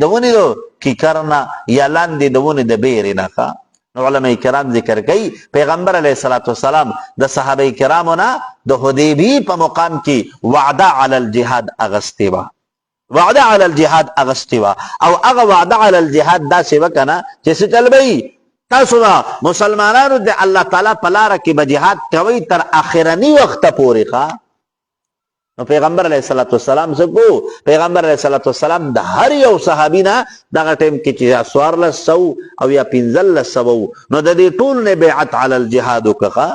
دونه دو کی کرنا یا لاندې دونه د بیرنه علماء کرام ذکر کوي پیغمبر علیه الصلاۃ والسلام د صحابه کرامو نه د حدیبی په مقام کې وعده علی الجهاد اغستوا وعده علی الجهاد اغستوا او هغه وعده علی الجهاد دا څه وکنه چې څه چلوي تاسو مسلمانانو د الله تعالی په لار کې به جهاد کوي تر اخرنی وخت پورې ښا نو پیغمبر علیه الصلاۃ والسلام زګو پیغمبر علیه الصلاۃ والسلام د هر یو صحابي نه دغه ټیم کې چې اسوار له سو او یا پنځل له سو نو د دې ټول نه بیعت علی الجهاد وکړه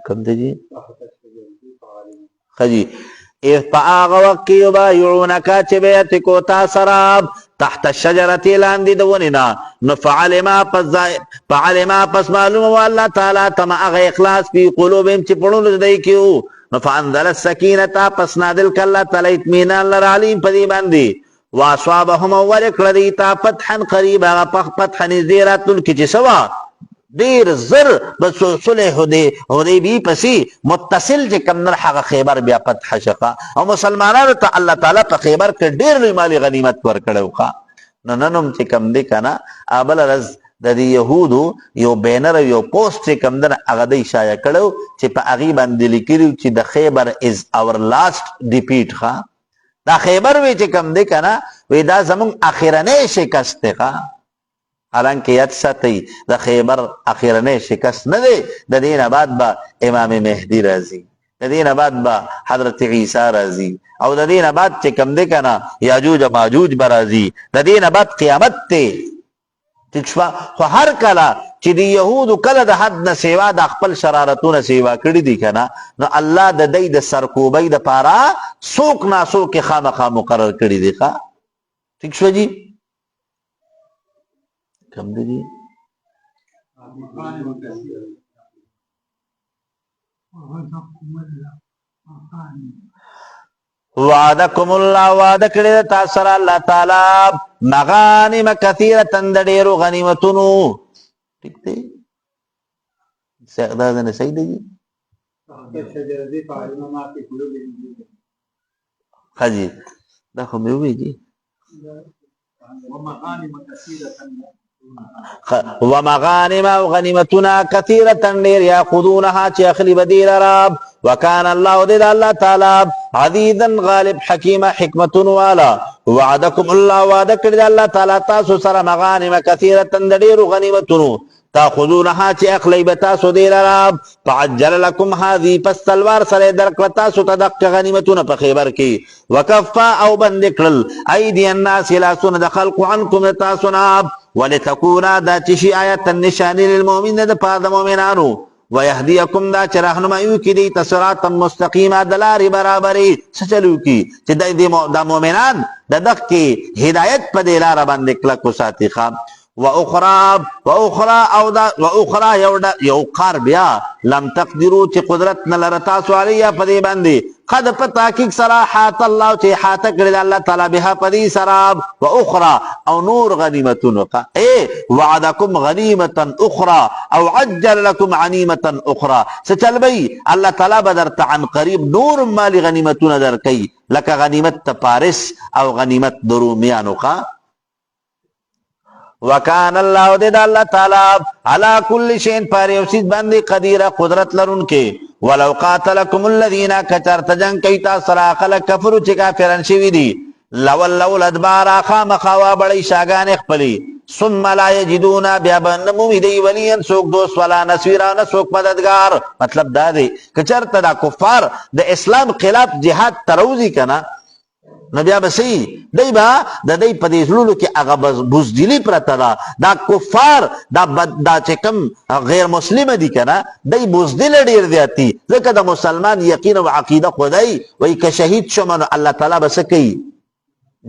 کوم دی خجی اذ پاغه وقت یبایعونک چې بیعت کو تا سراب تحت الشجره لاندې دونینا نو فعلما پس معلوم والله تعالی تم هغه اخلاص په قلوبهم چې پړونو دای کیو نو فانزل السکینه پس نازل کله تعالی اطمینان لرالیم په دې باندې واصابهم ورکړه دی تا فتحا قریبا فتحا نذیراتن کی چې سوا دیر زر بس صلح حدیبی پسی متصل چې کم نه هغه خیبر بیا فتح شقه او مسلمانانو ته الله تعالی په خیبر کې ډیر لوی مالی غنیمت ورکړو ښا نننم چې کم دی کنه ابل رز د دې يهودو یو بینر یو پوسټ چې کم در هغه دی شایع کړو چې په هغه باندې لیکلو چې د خیبر از اور لاست ډیپیټ ښا دا خیبر وی چې کم دی کنه وی دا زمون اخیرنه شکست ښا حالانکه یاد ساتي د خیبر اخیرنه شکست نه دی د دین بعد با امام مهدی راځي د دین بعد با حضرت عیسی راځي او د دین بعد چې کم دی کنه یاجوج ماجوج برازي د دین بعد قیامت ته تشوا خو هر کله چې دی يهودو کله د حد نه سیوا د خپل شرارتونو سیوا کړی دي کنه نو الله د دې د سرکوبۍ د پاره څوک ناسو کې خامخا مقرر کړی دی ښا ٹھیک شو جی کم دی وعدکم الله وعده کړی تاسو سره الله تعالی مغانم کثیره ډېرو غنیمتونو ٹھیک دی څنګه دا نه صحیح دی حاجی دا خو مې ویږي ومغانم او غنیمتنا کثیره ډېر یاخذونها چې اخلی بدیل رب وکان الله دې الله تعالی عزیزا غالب حکیم حکمت والا وعدکم الله وعده کړی الله تعالی تاسو سره مغانم کثیره ډېر غنیمتونو تاخذونها چې اخلی به تاسو دې رب فعجل لكم هذه پس تلوار سره درکړه تاسو ته د غنیمتونو په خیبر کې وکفا او بند کړل ایدی الناس لا سن د خلق عنکم تاسو نه ولتكونا دا چشی آیت النشانی للمؤمن دا پا دا مؤمنانو ویهدیکم دا چه رحنمائیو کی دی تصراطا مستقیما دلاری برابری سچلو کی چه دا مؤمنان دا دق کی ہدایت پا دی لارا بند کلکو ساتی خواب واخرى او دا واخرى یو قار بیا لم تقدروا چې قدرت نه لره تاسو علیه په دې باندې قد په تحقیق سره حات الله چې حاته کړی الله تعالی بها په دې سره واخرى او نور غنیمتون وعدکم غنیمه اخرى او عجل لكم غنیمه اخرى سچلبی الله تعالی بدرت عن قریب نور مال غنیمتون درکې لکه غنیمت پارس او غنیمت درومیانو کا وکان الله دې الله تعالی على كل شيء پر یو شی باندې قدیر قدرت لرونکي ولو قاتلكم الذين كثرت جنگ کوي تاسو را خلق کفر چې کافرن شوی دي لولوا الادبار خامخوا بړی شاګان خپلی ثم لا يجدون بیا بنمو دی ولین سوک دوست ولا نصيرا سوک مددگار مطلب دا دی کچرته دا کفار د اسلام خلاف جهاد تروزی کنا نبیا بسی دی با د دی په دې زلولو کې هغه بزدلی پرته ده دا کفار دا چې کوم غیر مسلم دي کنه دی بزدل ډیر زیاتی ځکه د مسلمان یقین او عقیده خدای وای که شهید شوم نو الله تعالی بس کوي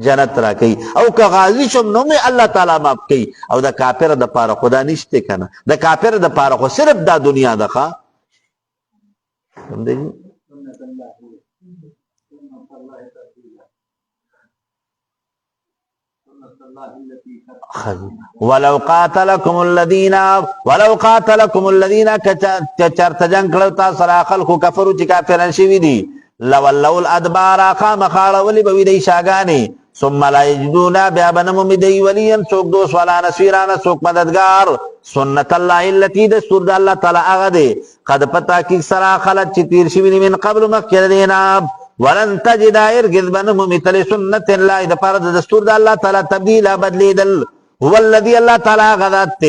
جنت را کوي او که غازی شوم نو مې الله تعالی معاف کوي او د کافر د پاره خدا نشته کنه د کافر د پاره خو صرف دا دنیا ده ښا سمجھئ ولو قاتلكم الذين كچرت جنگ کړو تاسو را خلکو کفرو چې کافرن شوي دي لولوا الادبار خامخاړولي به وي دی شاګانې ثم لا يجدون بیا بنمو می دی ولیا څوک دوست ولا نصيرا څوک مددگار سنت الله التي دستور د الله تعالی هغه دی قد پتا کی سرا خلق چې تیر شوي من قبل مخکې دینا ولن تجد ارغذ بنمو مثل سنت الله د پر دستور د الله تعالی تبديل بدلیدل هو الذي الله تعالی غذات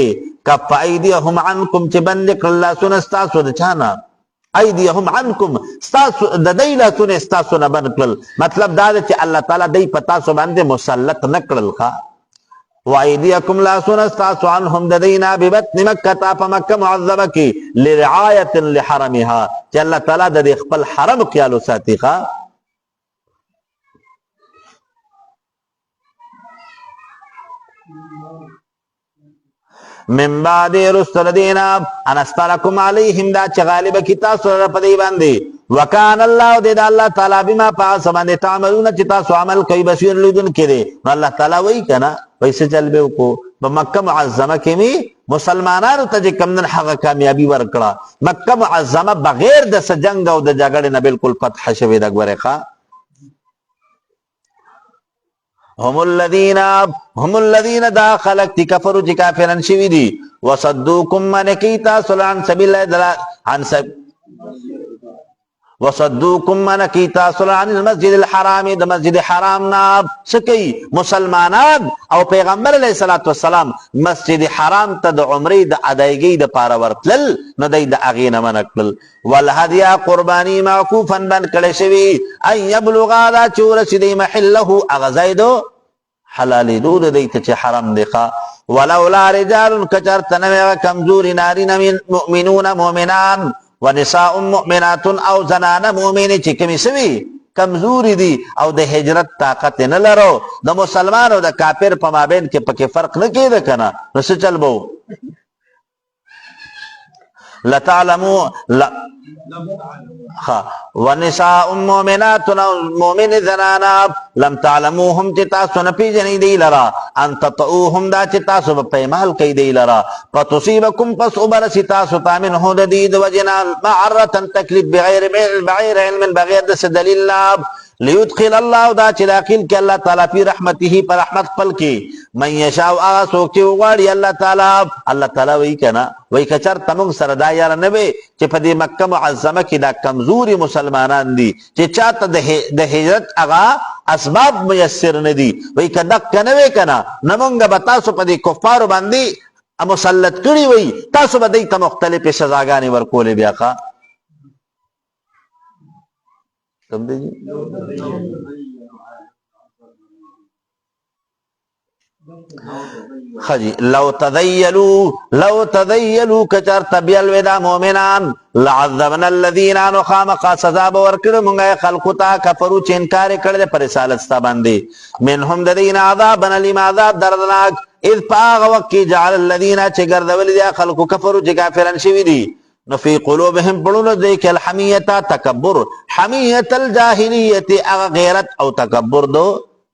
کف ايديهم عنكم چې بند الله سنستا سود چانا ايديهم عنكم استاسو د دیلا سن استاسو نه بنکل مطلب دا چې الله تعالی دای پتا سو باندې مسلط نکړل ښا وايديكم لا سن استاسو عنهم ددینا ببطن مکه په مکه معذبه کی لرعایه لحرمها چې الله تعالی د خپل حرم خیال ساتي ښا من بعد رسل دینا انسترکم علیهم دا چه غالب کتا سر پدی باندی وکان اللہ دید اللہ تعالی بما پاس باندی تعملون چه تاسو عمل کئی بصیر لیدن کرے اللہ تعالی وی کنا ویسے چل بیو کو بمکہ معظمہ کمی مسلمانانو تا جے کمدن حق کامیابی ورکڑا مکہ معظمہ بغیر دس جنگ او دا جگڑ نا بالکل فتح شوید اکبر خواہ هم الذين داخلك كفروا كافرا شويدي وصدوكم من كيتا عن سبيل الله وصدوكم من كيتا عن المسجد الحرام د مسجد حرام ناب سکی مسلمانان او پیغمبر علیہ الصلوۃ والسلام مسجد حرام ته د عمرې د ادایګۍ د پاره ورتل نو د اغینه منکل والهدیا قربانی معکوفا بن کړي شوی ان یبلغ دا چورسیدی محله اغزیدو حلالی دود دیت چه حرم دیخوا ولولا رجال کچرتنوی کمزوری نارین من مؤمنون مؤمنان ونساء مؤمنات او زنان مؤمنی چه کمی سوی کمزوری دی او د هجرت طاقت نه لرو د مسلمان او د کافر په مابین کې پکې فرق نه کېده کنه نو څه چل بو لتعلموا ونساء مؤمنات مؤمن زنانا لم تعلموهم تتاسو نپی جنی دی لرا ان تطعوهم دا تتاسو پیمال کی دی لرا فتصیبکم پس ابرسی تاسو تامن هود دید وجنان معرتا تکلیف بغیر علم بغیر دس دلیل لاب لیدخل اللہ دا چی داخل کی اللہ تعالی فی رحمته پر رحمت پل کی من یشاو آغا سوکتی وغاڑی اللہ تعالی وی کنا وی کچر تمنگ سردہ یار نبی چی پا دی مکہ معظمہ کی دا کمزوری مسلمانان دی چی چاہتا دا ہجرت آغا اسباب میسر ندی وی کدک کنوی کنا نمونگا بتاسو پا دی کفارو باندی مسلط کری وی تاسو با دیتا مختلف سزاگانی ورکولی بیاقا خجی لو تذیلوا کچر تبیل ودا مومنان لعذبنا الذین آنو خامقا سزا بورکر منگا خلقتا کفرو چه انکار کرده پر رسالت ستا بندی منهم ددین عذابنا لما عذاب دردناک اذ پاغ وقی جعل الذین چه گردولی دیا خلقو کفرو چه کافران شوی دی نفی قلوبهم پڑونو دیکھ الحمیتا تکبر حمیت الجاہلیت اغا غیرت او تکبر دو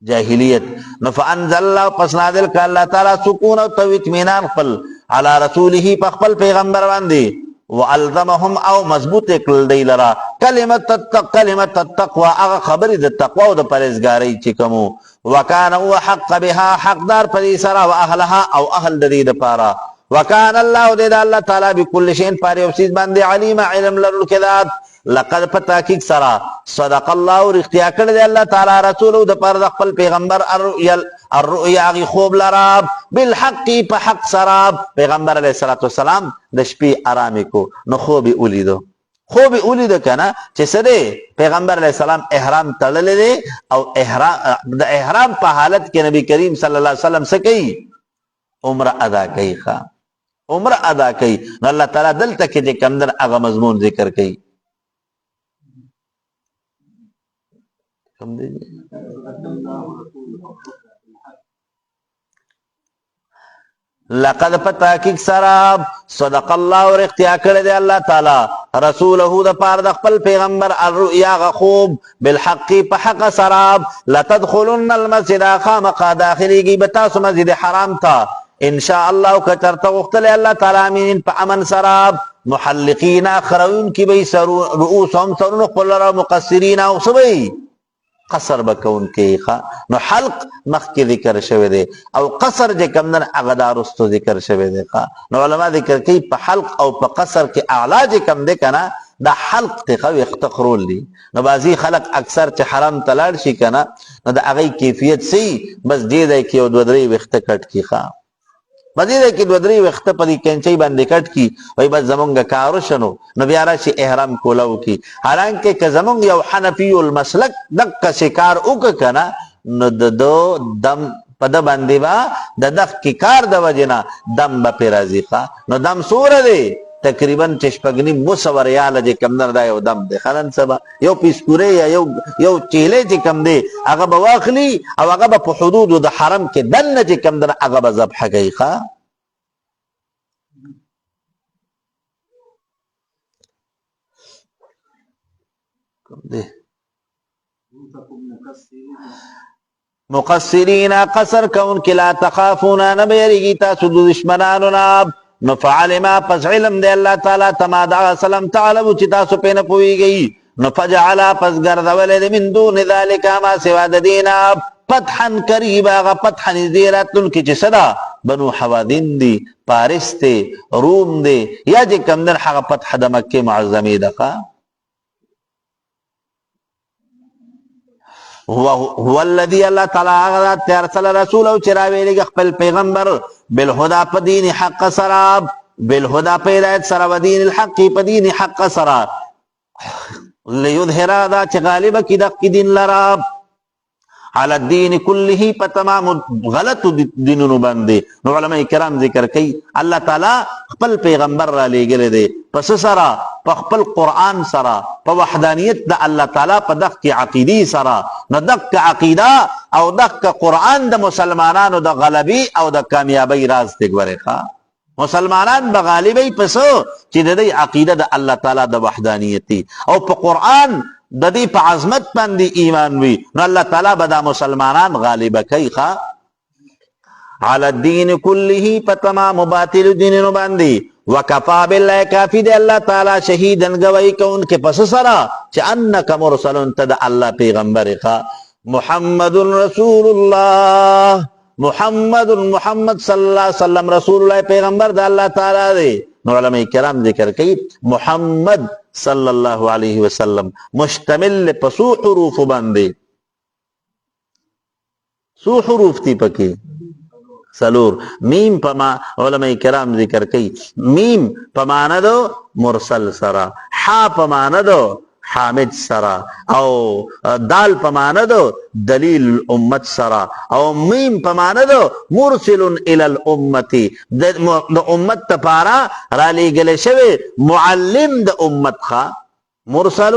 جاہلیت نفعنزل اللہ پس نازل کا اللہ تعالی سکون و اطمینان قل علی رسوله پخپل پیغمبر باندی وَأَلْزَمَهُمْ او مضبوط اکل دی لرا کلمت التقوى اغا خبری د تقوی و د پرزگاری چکمو وکان او حق بها حقدار پری سرا و اهلها او اهل دی د پارا وکان اللہ دید اللہ تعالی بکل شین پاری افسید باندی علیم علم لرالکذات لقد پتاکیک سرا صدق اللہ اور اختیار کرده اللہ تعالی رسولو د پر دخل پیغمبر الرؤیا غی خوب لراب بالحقی پا حق سراب پیغمبر علیہ السلام دشپی آرامی کو نو خوبی اولیدو کنا چه سده پیغمبر علیہ السلام احرام تڑلے دے او احرام پا حالت کے نبی کریم صلی اللہ علیہ وسلم سکی عمر ادا کئی خواہ عمر ادا کئی نو اللہ تعالی دل تک جے کمدر اغا مضمون ذکر کئی لقد پتاکیک سراب صدق اللہ اور اختیار کرده اللہ تعالی رسولہو دا پار دا خپل پیغمبر الرؤیا غخوب بالحقی پا حق سراب لتدخلن المسجد خامقا داخلی گی بتاسو مسجد حرام تا انشاءاللہ کچرتا وقتل اللہ تعالی امین پا امن سراب محلقین خروین کی بی رؤوسهم سرون قلر مقصرین او سبی قصر بکون کے خواہ نو حلق مخ کی ذکر شوے دے او قصر جے کمدن اغدارستو ذکر شوے دے خواہ نو علماء ذکر کی پا حلق او پا قصر کے اعلا جے کم دے کنا دا حلق تے خواہ اختقرول لی نو بازی خلق اکثر چے حرام تلار شی کنا نو دا اغی کیفیت سی بس جے دے کی او دودری وقت کٹ کی خواہ مزید ہے کہ دودری وقت پدی کینچائی باندے کٹ کی وی بس زمونگا کارو شنو نو بیارا شی احرام کولو کی حالانکہ کہ زمونگ یو حنفی المسلک دق کا شکار اوکا کنا نو دو دم پدا باندے با دق کی کار دا وجنا دم با پی رازی خوا نو دم سور دے تقریباً چشپگنی مصور یالا جے کم در دا یو دم دے خلن سبا یو پیسکورے یا یو چیلے جے کم دے اگا با واخلی او اگا با پا حدود دا حرم کے دن جے کم در اگا با زبح گئی خواہ مقصرین قصر کون کی لا تخافونا نبیرگی تاسو دشمنانونا نفعل ما پس علم دے اللہ تعالی تمادع سلام تعلمو چی تاسو پین پوئی گئی نفجعلا پس گردولد من دون ذالکا ما سواد دینا فتحا قریبا غا فتحا نزیراتن کی چی صدا بنو حوادین دی پارس دے روم دے یا جی کمدن حقا فتح دا مکی معظمی دقا هو الذي اللہ تعالی آغذات ارسل رسولو چراوی لگا خپل پیغمبر بالہدا پا دین حق سراب بالہدا پیدایت سرا و دین الحق پا دین حق سرا لیدھرا دا چه غالب کی دق کی دین لراب علی الدین کلہی پا تمام غلط دینونو بندے نو علماء کرام ذکر کئی اللہ تعالی خپل پیغمبر را لے گلے دے پس سرا پا خپل قرآن سرا پا وحدانیت دا اللہ تعالی پا دق کی عقیدی سرا نو دق کی عقیدہ او دق کی قرآن دا مسلمانانو دا غلبی او دا کامیابی راز تگوری خواہ مسلمانان بغالبی پسو چی دا دی عقیدہ دا اللہ تعالی دا وحدانیتی او پا قرآن دا دی پا عظمت پندی ایمان وی نو اللہ تعالی بدا مسلمانان غالب کئی خواہ علی الدین کلہی پا تمام باطل دیننو باندی وکفا باللہ کافی دے اللہ تعالی شہیدن گواہی کون کے پس سرا چی انکا مرسلن تد اللہ پیغمبر خواہ محمد رسول اللہ محمد صلی اللہ علیہ وسلم رسول اللہ پیغمبر دا اللہ تعالی دے نو علماء کرام ذکر کئی محمد صلی اللہ علیہ وسلم مشتمل پسو حروف بندے سو حروف تی پکی سلور میم پما علماء کرام ذکر کئی میم پماندو مرسل سرا حا پماندو حامد سرا او دال پمانه دو دلیل الامت سرا او میم پمانه دو مرسل الى الامتی د امت تپارا را لیگل شوی معلم د امت خوا مرسل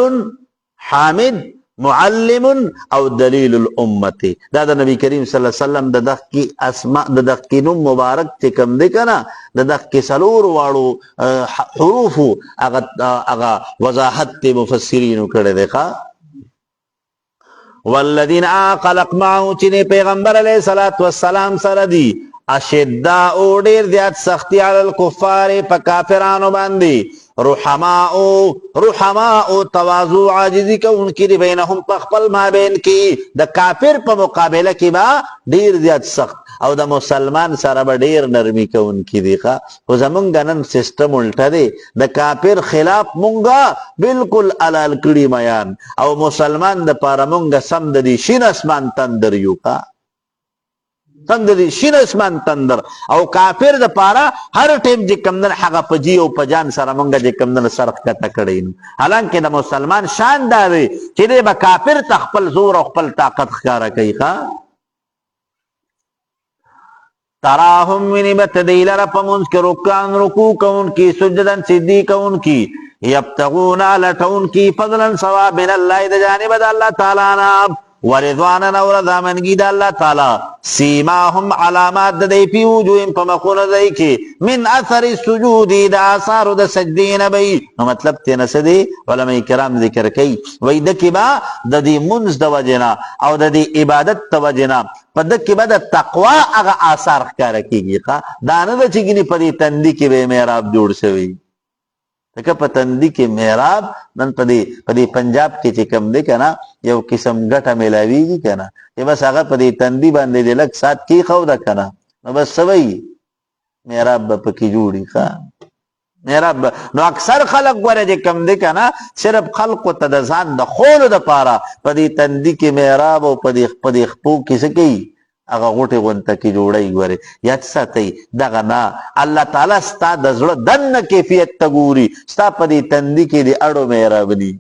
حامد معلم او دلیل الامتی دا د نبی کریم صلی الله علیه وسلم د دغ کی اسماء د دغ کی نوم مبارک چې کوم دی کنه د دغ کی سلور واړو حروف هغه وضاحت مفسرین کړه دی ښا والذین خلق معه چې پیغمبر علیه الصلاۃ والسلام سره دی اشداء ډیر زیات سختی علی الکفار په کافرانو باندې رحماء تواضع عاجزی کوونکی دی بینهم په خپل مابین کې د کافر په مقابله کې با ډیر زیات سخت او د مسلمان سره به ډیر نرمی کوونکی دی ښا خو زمونږ نن سیستم الټا دی د کافر خلاف مونږه بالکل علال کړي میان او مسلمان د پاره مونږه سم د دې شین اسمان تندر یو ښا تندر شین اسمان تندر او کافر د پاره هر ټیم چې کمندر حق پجی او پجان سره مونږه چې کمندر سرخ کته کړي حالانکه د مسلمان شان دی چې د کافر تخپل زور او خپل طاقت ښکارا کوي ښا تراهم من بتدیل رپمون کی رکان رکوع کون کی سجدن سجدی کون کی یبتغون لټون کی فضلا ثواب من الله د جانب د الله تعالی نه ورضوانا اور رضامندگی د الله تعالی سیماهم علامات د دی پی وجوههم فمخون دی کی من اثر السجود د آثار د سجدین بی نو مطلب تینا سدی علماء کرام ذکر کئی وی دکی با د دی منز د وجنا او د دی عبادت د وجنا په دکی با د تقوا اغا آثار خکار کیگی دانه د چگنی پا دی تندی کی بے محراب جوڑ شوی لکه په تندی کې محراب نن په دې پنجاب کې چې کم دی کنه یو قسم ګټه ملاویږي کنه چې بس هغه په دې تندی باندې د لک سات کې خو دا کنه نو بس سوي محراب په کې جوړي ښا محراب نو اکثر خلک غره چې کم دی کنه صرف خلق ته د ځان د خول د پاره په دې تندی کې محراب او په دې خپو کې څه کوي هغه غوټه غونته کې جوړای غوري یاد ساتي دغه نه الله تعالی ستا د زړه دن کیفیت تګوري ستا په دې تندي کې دی اړو مېرا بني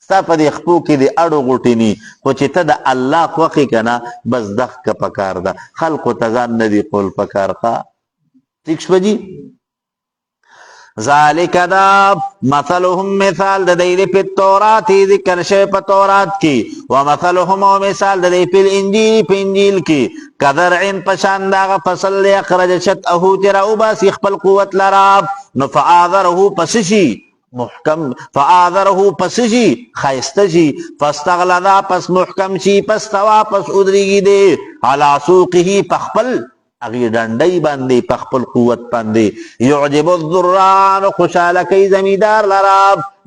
ستا په دې خپو کې دی اړو غوټینی خو چې ته د الله خوخي کنه بس دغ کا پکار ده خلق تزان ندي قول پکار ښا ٹھیک شوجي ذالک دا مثلهم مثال د دې په تورات ذکر شوی په تورات کې و مثلهم او مثال د دې په انجیل په انجیل کې کذرعن پشان دا فصل اخرج شت اهو تر او باس خپل قوت لرا نفعذره پسشي محکم فعذره پسشي خایستشي فاستغلظا پس محکم شي پس توا پس ادریږي دي علی سوقه پخپل اغی ډنډای باندې پخپل قوت باندې يعجب الذران خوشاله کوي زمیدار لرا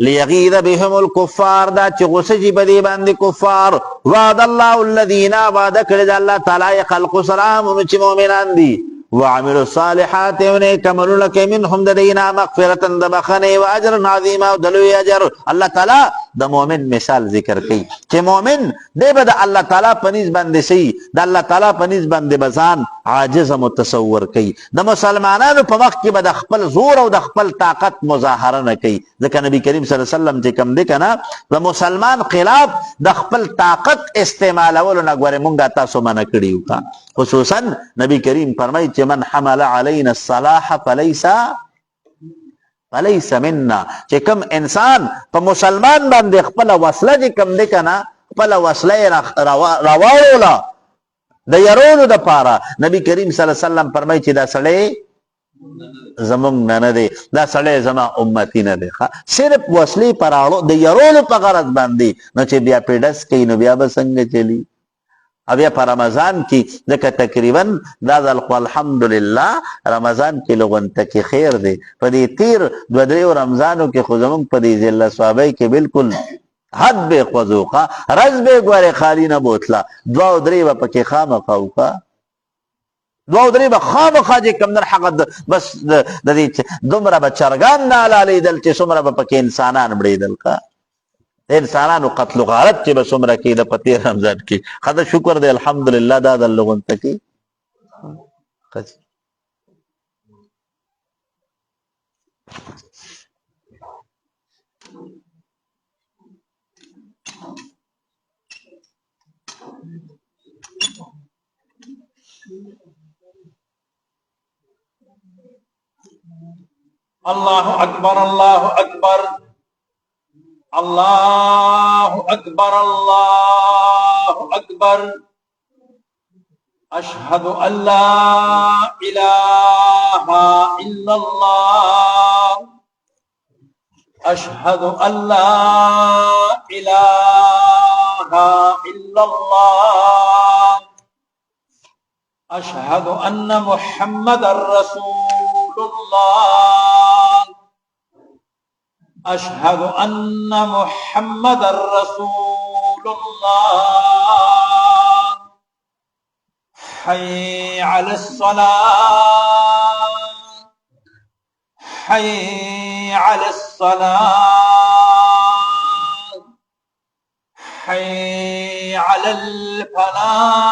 ليغيظ بهم الكفار دا چې غوسه جي بدی باندې کفار وعد الله الذين وعد کړه الله تعالی خلق سلام چې مؤمنان دي وعملوا الصالحات ونكملوا لك منهم دينا مغفرة دبخنه واجر عظيم او دلوي اجر الله تعالی د مؤمن مثال ذکر کوي چې مؤمن دی به د الله تعالی پنځ باندې شي د الله تعالی پنځ باندې بزان عاجز متصور کوي د مسلمانانو په وخت کې به د خپل زور او د خپل طاقت مظاهره نه کوي ځکه نبی کریم صلی الله علیه وسلم چې کوم دی کنه د مسلمان خلاف د خپل طاقت استعمالولو نه غوړې مونږه تاسو منع کړیو کا خصوصا نبی کریم فرمایي چې من حمل علينا الصلاح فليس منا چې کوم انسان په مسلمان باندې خپل وسله چې کوم دی کنه خپل وسله راواړوله د يرولو د پاره نبی کریم صلی الله علیه وسلم فرمایي چې دا سړی زمونږ نه دی دا سړی زما امتی نه دی صرف وسلې پراړو د يرولو په غرض باندې نو چې بیا پیډس کوي نو بیا به څنګه چلی بیا په رمضان کې ځکه تقریبا دا الحمدلله رمضان کې لغونته کې خیر دی په دې تیر دوه درې رمضانو کې خو زمونږ په دې ضلع صوابۍ کې بالکل حد به خوځوخه رز به ګوره خالی نه بوتله دوه او درې به پکې خامخا وکړه دوه او درې به خامخا چې کوم در حق بس د دې دومره به چرګان نه حلالیدل چې څومره به پکې انسانان مړېدل ښه انسانانو قتل غارت چې به څومره کېده په تېر رمضان کې خدا شکر دی الحمدلله دا د لغونته کې الله أكبر الله أكبر الله أكبر الله أكبر أشهد أن لا إله إلا الله أشهد أن لا إله إلا الله أشهد أن محمدا رسول الله أشهد أن محمدا رسول الله حي على الصلاة حي على الصلاة حي على الفلاح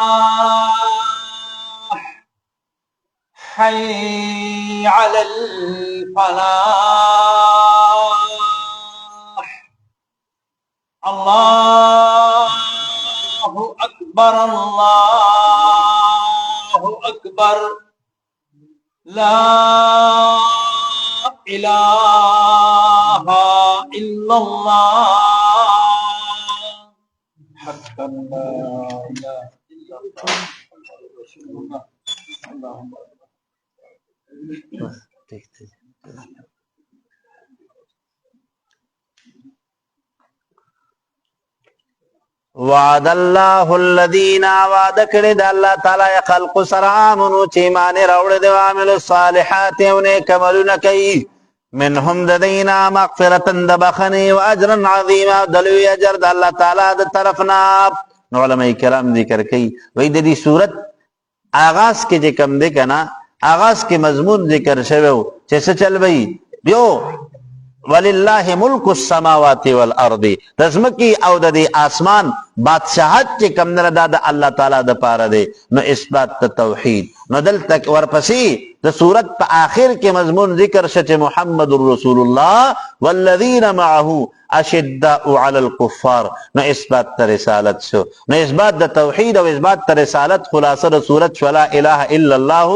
حي على الفلاح الله أكبر الله أكبر لا إله إلا الله حتى لا إله إلا الله رسول الله اللهم وعد الله الذين وعد کړي د الله تعالی خلق سره امنو چې ایمان راوړل دي او عمل الصالحات او نیک عملونه کوي منهم د دینا مغفرة د بخنه او اجر عظیم او دلوی اجر د الله تعالی د طرفنا. علماء کرام ذکر کوي وای د دې صورت آغاز کې چې کم دی کنه آغاز کې مضمون ذکر شوی چې څه چل وی یو ولله ملک السماوات والارض دزمکی او د دې آسمان بادشاہت چې کم نه د الله تعالی د پاره دی نو اثبات توحید. نو دلته ورپسې د صورت په آخر کې مضمون ذکر شته محمد رسول الله والذین معه اشداء علی الكفار نو اثبات رسالت شو. نو اثبات د توحید او اثبات رسالت خلاصه د صورت ولا اله الا الله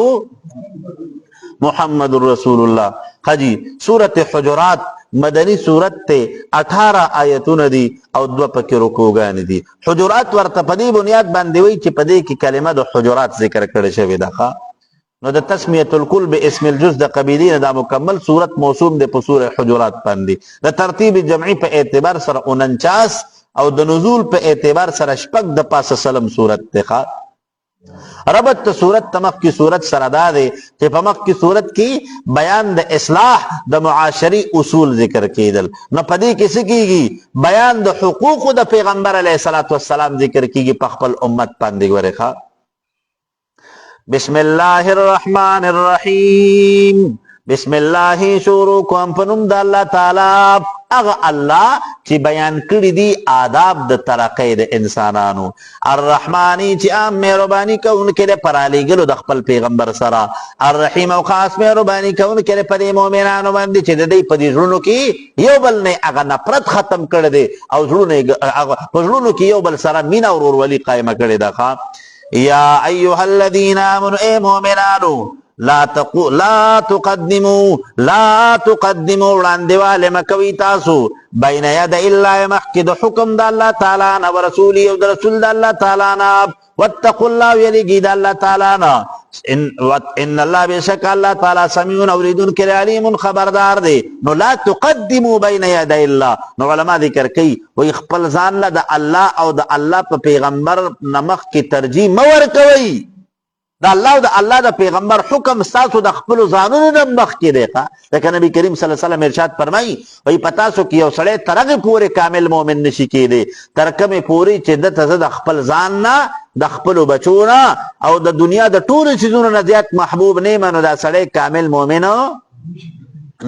محمد رسول الله. خجی سورت حجرات مدنی صورت ته 18 آیتونه دي او 2 پکې رکوګان دي. حجرات ورته په دې بنیاد باندې وی چې په دې کې کلمه د حجرات ذکر کړي شوی ده. نو د تسمیه الکل باسم الجزء د قبیلین دا مکمل صورت موسوم ده په سوره حجرات باندې. د ترتیب جمعي په اعتبار سره 49 او د نزول په اعتبار سره شپږ د پاسه سلام صورت ده. ربط صورت تمخ کی صورت سردا دے کہ پمخ کی صورت کی بیان د اصلاح د معاشری اصول ذکر کیدل نو پدی کسی کیگی بیان د حقوق د پیغمبر علیہ الصلوۃ والسلام ذکر کیگی پخپل امت پاندې ورخه. بسم الله الرحمن الرحیم بسم الله شروع کوم پنوم د الله تعالی اغه الله چې بیان کړی دي آداب د ترقې د انسانانو. الرحمانی چې عام مهرباني کوونکی دی پر علیګلو د خپل پیغمبر سره. الرحیم او خاص مهرباني کوونکی دی پر مؤمنانو باندې چې د دې په دې ژوند کې یو بل نه هغه نفرت ختم کړی دی او ژوند په ژوند کې یو بل سره مینا او ورورولي قائم کړی دی. یا ایها الذین آمنوا ای مؤمنانو لا تقدموا وړاندې والے مکوي تاسو بین ید الله مخکې د حکم د الله تعالی نه او رسول او د رسول د الله تعالی نه. واتقوا الله یریږي د الله تعالی نه. ان الله بشک الله تعالی سمیع اوریدونکی علیم خبردار دی. نو لا تقدموا بین ید الله نو علما ذکر کوي وای خپل ځان له د الله او د الله په پیغمبر نمخ کې ترجیح مور کوي. دا الله او د الله د پیغمبر حکم ستاسو د خپل ځانونو نه مخ کې دی. لکه نبی کریم صلی الله علیه وسلم ارشاد فرمایي وای پتا سو کې یو سړی ترغه پورې کامل مؤمن نشي کېدی تر کومه پورې چې د خپل ځان نه د خپل بچو نه او د دنیا د ټولو چیزونو نه زیات محبوب نه منو دا سړی کامل مؤمن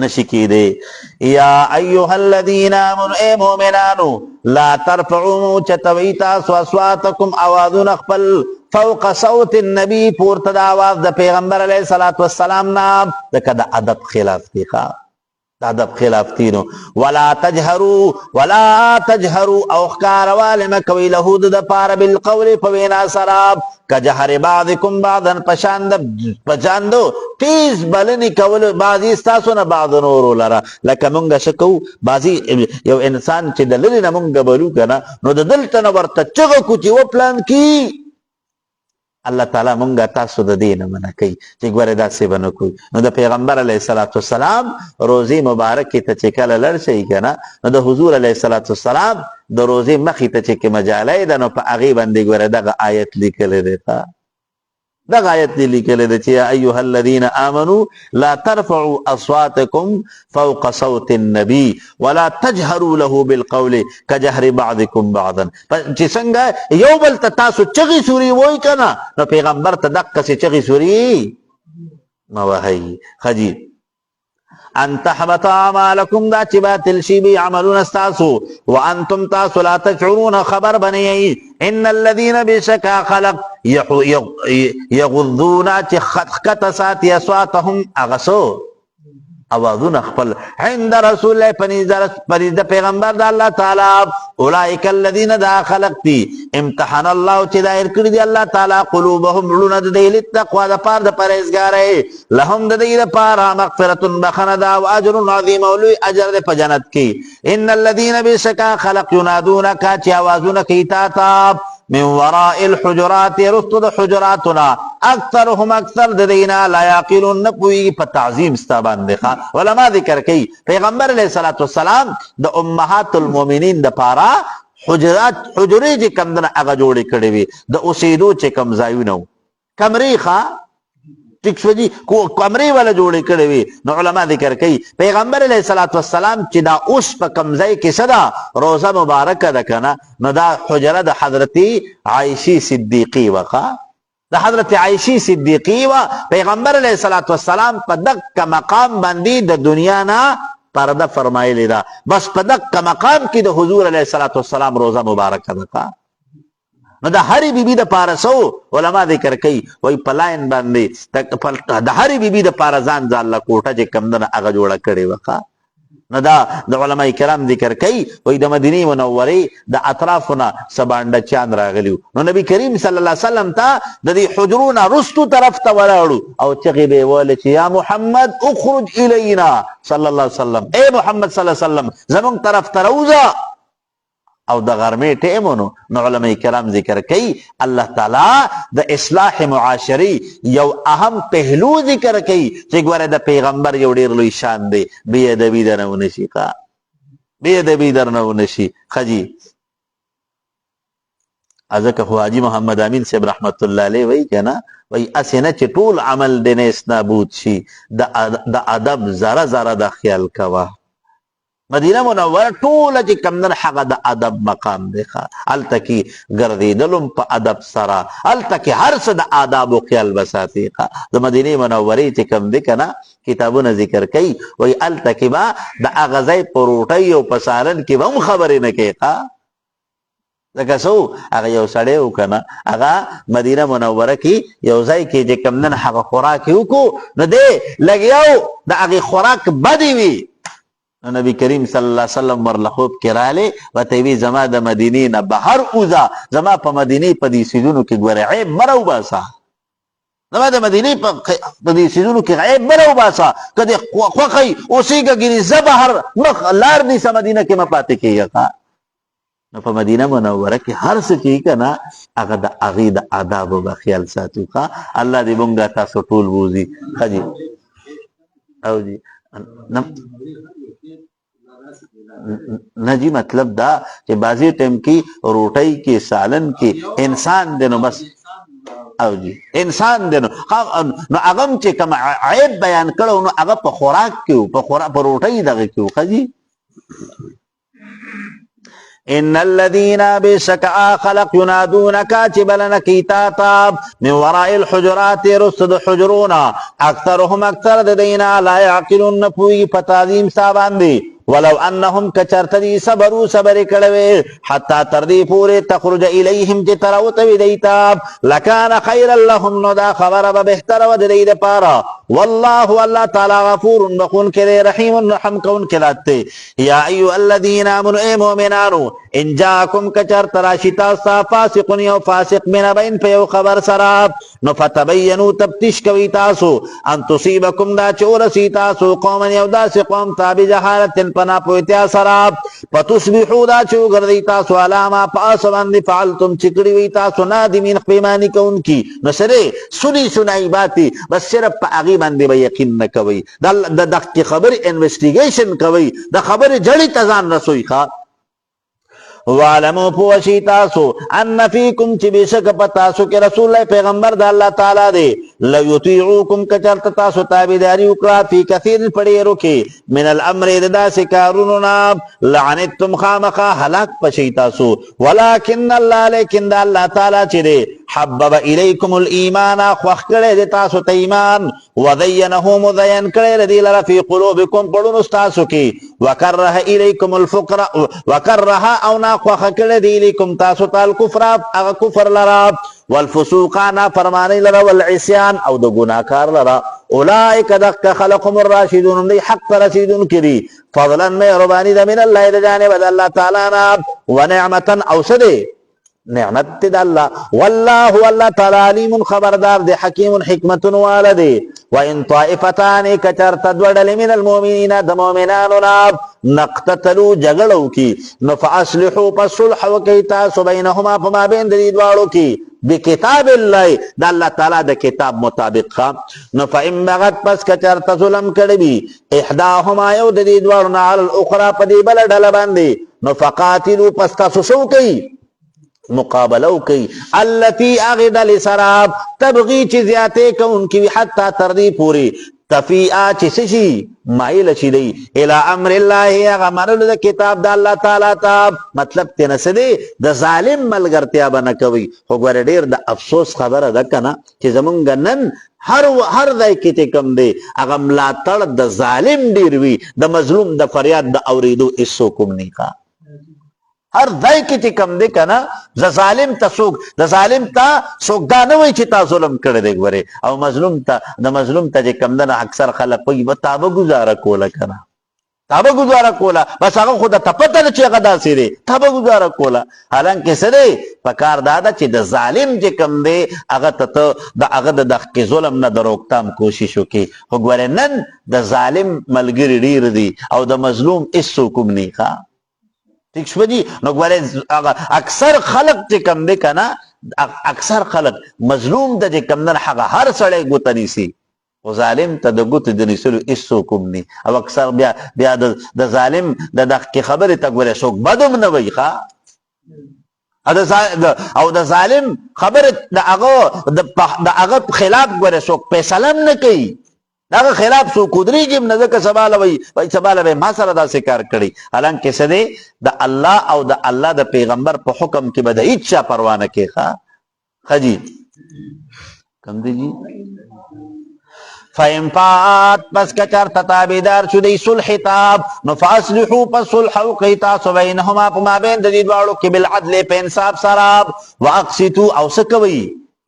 نشی کېدی. یا ایها الذین آمنوا ای مؤمنانو لا ترفعوا چتوی تاسو اصواتکم اوازون خپل فوق صوت النبی پورته د आवाज د پیغمبر علیه الصلاۃ والسلام نه دغه د ادب خلاف دی. ادب خلاف تینو ولا تجهروا او خکار والم کوي له د پار بالقول فوینا سراب کجهر بعضکم بعضا پچاندو تیز بلنی کول بعضی استاسو نه بعض نور لرا لکه مونږ شکو بعضی یو انسان چې د لری نه مونږ بلو کنه نو د دلته نه ورته چغه کو چې و پلان کی الله تعالی مونږه تاسو د دین منع کوي چې ګوره داسې بنو کوي نو د پیغمبر علیه الصلاۃ والسلام روزي مبارک ته چې کله لړ شي کنه نو د حضور علیه الصلاۃ والسلام د روزي مخې ته چې مجالې ده نو په هغه باندې ګوره دغه آیت لیکل دی دغه آیت لیکل دی چې ایها الذین آمنوا لا ترفعوا اصواتکم فوق صوت النبي ولا تجهروا له بالقول كجهر بعضكم بعضا چې څنګه یو بل ته تاسو چغي سوري وای کنه نو پیغمبر ته دغه چغي سوري ما وهي خجي ان تحبط اعمالكم دا چې باطل شي به عملون استاسو وانتم تاسو لا تشعرون خبر بني ان الذين بشكا خلق يغضون خطسات اصواتهم اغسو اوازون خپل عند رسول الله پنځ پیغمبر د الله تعالی اولئک الذين دا خلقتي امتحان الله چې دایر کړی دی الله تعالی قلوبهم لون د دې تقوا د پاره د پرهیزګارۍ لهم د دې لپاره مغفرت بخنه دا او اجر عظیم او لوی اجر د جنت کې ان الذين بشکا خلق ينادونك چې اوازونه کوي تا من وراء الحجرات رستد حجراتنا اکثرهم اکثر دینا لا یاقلون نپوی په تعظیم استابان دیخوا علماء ذکر کئی پیغمبر علیہ السلام د امهات المؤمنین د پارا حجری چې کم دن اغا جوڑی کڑی وی د اسیدو چې کم زایونو کمری خوا ټیکسوجی کمری والا جوړې کړې وي نو علما ذکر کوي پیغمبر علیه السلام چې دا اوس په کمزای کې صدا روزه مبارکه ده کنه نو دا حجره د حضرت عائشہ صدیقی وقا د حضرت عائشہ صدیقی و پیغمبر علیه السلام په دغه مقام باندې د دنیا نه پرده فرمایلی دا بس په دغه مقام کې د حضور علیه السلام روزه مبارکه ده نو د هری بیبی د پارسو علما ذکر کوي وای پلاین باندې د هری بیبی د پارزان ځان لا کوټه چې کم نه هغه جوړه کړي وکا نو دا د علماء کرام ذکر کوي وای د مدینه منوره د اطرافنا سبانډه چاند راغلیو نو نبی کریم صلی الله علیه وسلم ته د دې حجرونه رستو طرف ته ولاړو او چغې به ول چې یا محمد اخرج الینا صلی الله علیه وسلم اے محمد صلی الله علیه وسلم زمون طرف ته راوځه او د غرمې ټیمونو نو علماء کرام ذکر کوي الله تعالی د اصلاح معاشري یو اهم پهلو ذکر کوي چې ګوره د پیغمبر یو ډیر لوی شان دی بی ادبی درنه شي کا بی ادبی درنه شي خجی ازکه خو حاجی محمد امین صاحب رحمت الله علیه وای کنه وای اسنه چې ټول عمل د نس نابود شي د ادب زره زره د خیال کوا مدینه منوره ټول چې کمندن حق د ادب مقام دی التکی ګرځیدلم په ادب سره التکی هر څه د آداب او خیال بساتی د مدینه منوره چې کم دی کنه کتابونه ذکر کوي وای التکی با د اغزای پروټي او پسارن کې هم خبرې نه کوي لکه سو هغه یو سړی وکنه هغه مدینه منوره کې یو ځای کې چې کمندن حق خوراک وکړو نو دی لګیاو د هغه خوراک بدی وی نبی کریم صلی الله علیه وسلم ورلخوب کراله وته وی زما د مدینې نه بهر اوزا زما په مدینې په دې سیدونو کې ګوره عیب مرو باسا زما د مدینې په دې سیدونو کې عیب مرو باسا کدی خوخی اوسېګه ګری زبهر مخ لار دې سم مدینه کې مپاتې کېږي نو په مدینه منوره کې هر څه چې کنه هغه د هغې د آداب او خیال ساتو ښه الله دې مونږ تاسو ټول بوزي خجی او جی نجی مطلب دا چې بازی ټیم کې روټۍ کې سالن کې انسان دنو بس او جی انسان دنو نو هغه چې کوم عیب بیان کړو نو هغه په خوراک کې په روټۍ دغه کې خجی ان الذين بشك خلق ينادونك جبلنا كيتاتاب من وراء الحجرات رصد حجرونا اكثرهم اكثر دينا لا يعقلون نفوي فتعظيم سابان دي ولو انهم کچرتدی صبروا صبر کړوي حتا تر دې پورې تخرج الیهم چې تراوتوي دیتا لکان خیر لهم نو دا خبره به بهتره و د دې لپاره والله الله تعالی غفور بخون کړي رحیم رحم کون کړه یا ایها الذین آمنوا ای مؤمنانو ان جاءکم کچرت راشتا فاسق یو فاسق من بین په یو خبر سره نو فتبینوا تفتیش کوي تاسو ان تصيبكم دا چورسی تاسو قوم یو داس قوم تابع جهالت پنا پوتیا سراب پتصبحوا دا چو ګرځي تاسو علامه پاس باندې فعلتم چکړی وی تاسو نادمین پیمانی کوونکی نو سره سنی سنای باتی بس صرف په هغه باندې به یقین نه کوي د خبر انویسټیګیشن کوي د خبر جړی تزان رسوي ښا وعلموا پوشی تاسو ان فیکم چی بیشک پتاسو که رسول اللہ پیغمبر دا اللہ تعالی دے لیطیعوکم کچرت تاسو تابداری اکرا فی کثیر پڑیرو کی من الامر دا سکاروننا لعنتم خامقا حلاک پشی تاسو ولیکن اللہ لیکن دا اللہ تعالی چی دے حبب الیکم الایمان خوخ کرے دے تاسو تیمان وذینہو مذین کرے دی لرا فی قلوبکم پڑون استاسو کی وکرہ الیکم الفقر وکرہ اونا خوخ کرے دی الیکم تاسو تال کفر اغا کفر لرا والفسوقانا فرمانی لرا والعسیان او دو گناکار لرا اولائک دق خلقم الراشدون دی حق رسیدون کری فضلا مہربانی دا من اللہ دا جانب دا اللہ تعالیٰ ونعمتا او سدے نعمت دا اللہ واللہ واللہ تعالی علیم خبردار دے حکیم حکمت والدے وان طائفتان کچرت دوڑل من المؤمنین دا مومناننا نقتتلو جگڑو کی نفعصلحو پسلح وکی تاسو بینہما پما بین دید وارو کی بکتاب اللہ دا اللہ تعالی دا کتاب مطابق خام نفعن بغت پس کچرت ظلم کردی احداہما یو دید وارنا علی الاخرى پدی بلڈل باندی نفقاتلو پس تاسو شو کی مقابلو کی اللتی اغدل سراب تبغی چیزیاتے کون کی حتی تردی پوری تفیعہ چیسشی مائل چی دی الى امر اللہ اغا مرل دا کتاب دا اللہ تعالیٰ تاب مطلب تینسدے دا ظالم ملگرتیا بنکوی خوگوار دیر دا افسوس خبر دا کنا چی زمونگا نن ہر دائی کتی کم دے اغا ملاتر دا ظالم دیروی دا مظلوم دا فریاد دا اوریدو اسو کم نیقا ہر دائی کی کم دے کنا دا ظالم تا سوک دانوی چی تا ظلم کردے گورے او مظلوم تا جے کم دنا اکثر خلق کوئی تابا گزارا کولا کنا تابا گزارا کولا بس آگا خدا تا پتا چی غدا سی دے تابا گزارا کولا حالانکہ سدے پکار دادا چی دا ظالم جے کم دے اگا دا دخ کے ظلم نا دا روکتام کوششو کی گورے نن دا ظالم ملگری دیر دی او دا مظلوم اس سوکم نہیں خواہ ٹھیک شو جی نو گوارے اکثر خلق جے کم دے کنا اکثر خلق مظلوم دا جے کم دن حقا ہر سڑے گوتا نیسی و ظالم تا دا گوتا دنیسلو اس سوکم نی او اکثر بیا دا ظالم دا دخ کی خبر تا گوارے سوک بدم نوی خواہ او دا ظالم خبر دا اغا خلاف گوارے سوک پیسلم نکی دا خلاف سو کودری جیم نزک سبالوی ما سر دا سکار کری حالانکہ سدے دا اللہ او دا اللہ دا پیغمبر پا حکم کی بدا ایچا پروانہ کے خجی کم دی جی فَإِنْفَاتْ پس کچر تتابیدار شدی صلح تاب نفاصلحو پس صلحو قیتاسو بینہما پما بین دید وارو کی بالعدل پہ انصاف سراب واقسطو او سکوی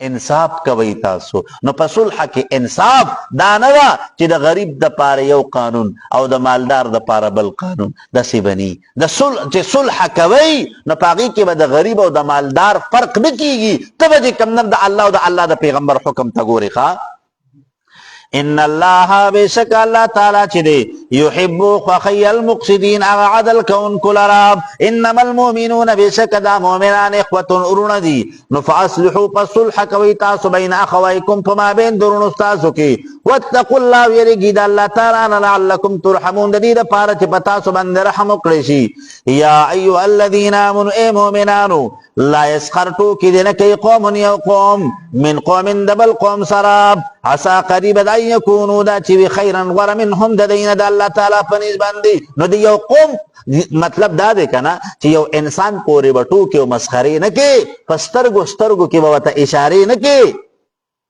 انصاف کوي تاسو نو په صلح کې انصاف دا نه ده چې د غریب د پاره یو قانون او د مالدار د پاره بل قانون داسې بني د صلح چې صلح کوي نو په هغې کې به د غریب او د مالدار فرق نه کیږي ته به چې کوم د الله او د الله د پیغمبر حکم ته ګورې ښه ان الله بشک الله تعالی چې دی يحب خخي المقصدين اغا عدل كون كلراب انما المؤمنون بشک دا مؤمنان اخوه ارون دي نفاصلحوا فصلح کوي تاسو بین اخوایکم فما بین درون تاسو کی واتقوا الله يرجي د الله تعالی لعلكم ترحمون د دې لپاره چې پتا سو باندې رحم وکړي شي یا ايها الذين امنوا اي مؤمنانو لا يسخرتو کی دینه کی قوم یو قوم من قوم دبل قوم سراب عسى قریب د یکونو دا چې خیرا غره منهم د دین د الله تعالی پنځ باندې نو دی یو قوم مطلب دا دی کنه چې یو انسان پورې بټو کې مسخري نه کې پسترګو کې وته اشاره نه کې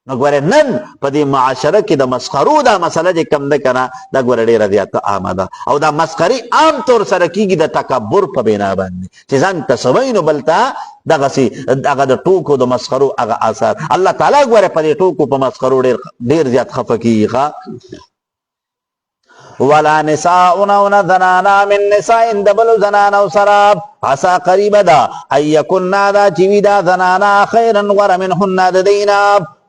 نو ګوره نن په دې معاشره کې د مسخرو دا مسله چې کم ده کنه دا ګوره ډېره زیاته عامه ده او دا مسخري عام طور سره کیږي د تکبر په بنا باندې چې ځان ته څه وایي نو بل ته دغسې هغه د ټوکو د مسخرو هغه اثار الله تعالی ګوره په دې ټوکو په مسخرو ډېر زیات خفه کیږي ولا نساؤنا زنانا من نساء دبل زنانا سراب عسى قریب دا ان یکنا دا چوی دا زنانا خیرا غر منهن ددینا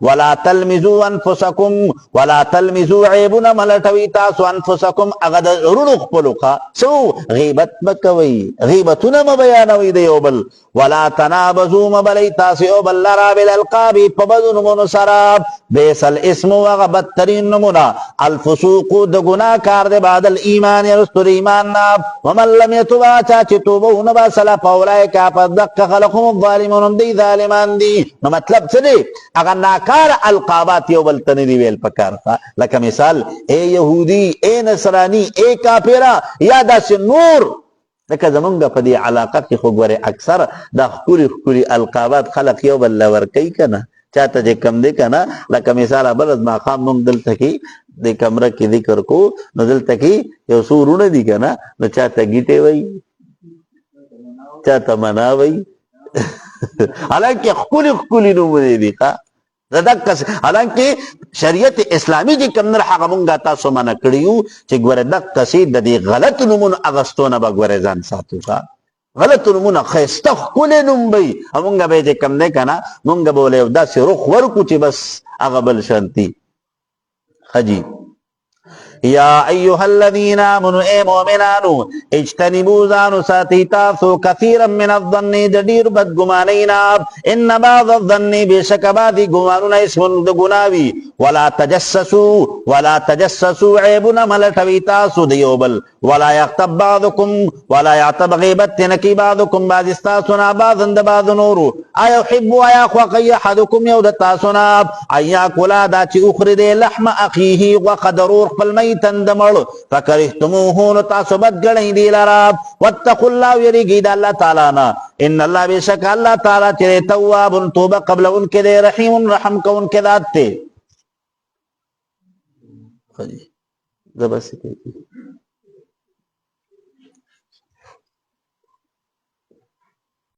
ولا تلمزوا انفسکم ولا تلمزوا عیبنا ملټوي تاسو انفسکم هغه د رونو خپلوخه سو غیبت مکوي غیبتونه م بیانوي د یو بل ولا تنابزوا مبلی تاسو یو بل لرا بالالقاب په بدو نومونو سره بیس الاسم وغه بدترین نمونه الفسوق د ګناه کار دی بعد الایمان رستور ایمان نا ومن لم يتوب چا چې توبه ونه باسله فاولئک فدق خلقهم الظالمون دی ظالمان دي نو مطلب څه دی هغه ناکار القابات یو بل ته نه دی ویل پکار لکه مثال اے یهودی اے نصرانی اے کافرا یا داسې نور لکه زمونږ په دې علاقه کې خو ګورې اکثر دا ښکلي القابات خلق یو بل له ورکوي که نه چاته چې کم دی که نه لکه مثال بلد ماښام موږ دلته کې د کمره کې ذکر کو نو دلته کې یو څو وروڼه دي که نه نو چاته ګیټې وایي چاته منا وایي حالانکې ښکلي نومونه دي حالانکه شریعت اسلامی چې کوم نه هغه مونږه تاسو منع کړیو چې ګوره دقسې د دې غلط نومونو اغستو نه به ګوره ځان ساتو غلط نومونه ښایسته ښکلی نوم به وي مونږ به یې چې کوم دی که نه مونږ به ولې یو داسې رخ ورکړو چې بس هغه بل شانتي ښه جي یا ایها الذین آمنوا اے مؤمنانو اجتنبوا ځانو ساتئ تاسو کثیرا من الظن د ډېر بدګمانۍ نه ان بعض الظن بېشکه بعضې ګمانونه اسم د ګناه وي ولا تجسسوا عیبونه مه لټوئ تاسو د یو بل ولا یغتب بعضکم ولا یعتب غیبت نه کوي بعضکم بعضې ستاسو نه بعضا د بعض نورو ایحب آیا خوښوي احدکم یو د تاسو نه ان یاکلا دا چې وخوري دی لحم اخیه غوښه د ورور خپل میتن د مړ فکرهتموه نو تاسو بد ګڼئ دې لره واتقوا الله ویریږئ د الله تعالی نه ان الله بېشکه الله تعالی چې تواب توبه قبلونکی دی رحیم رحم کوونکی ذات دی زه بس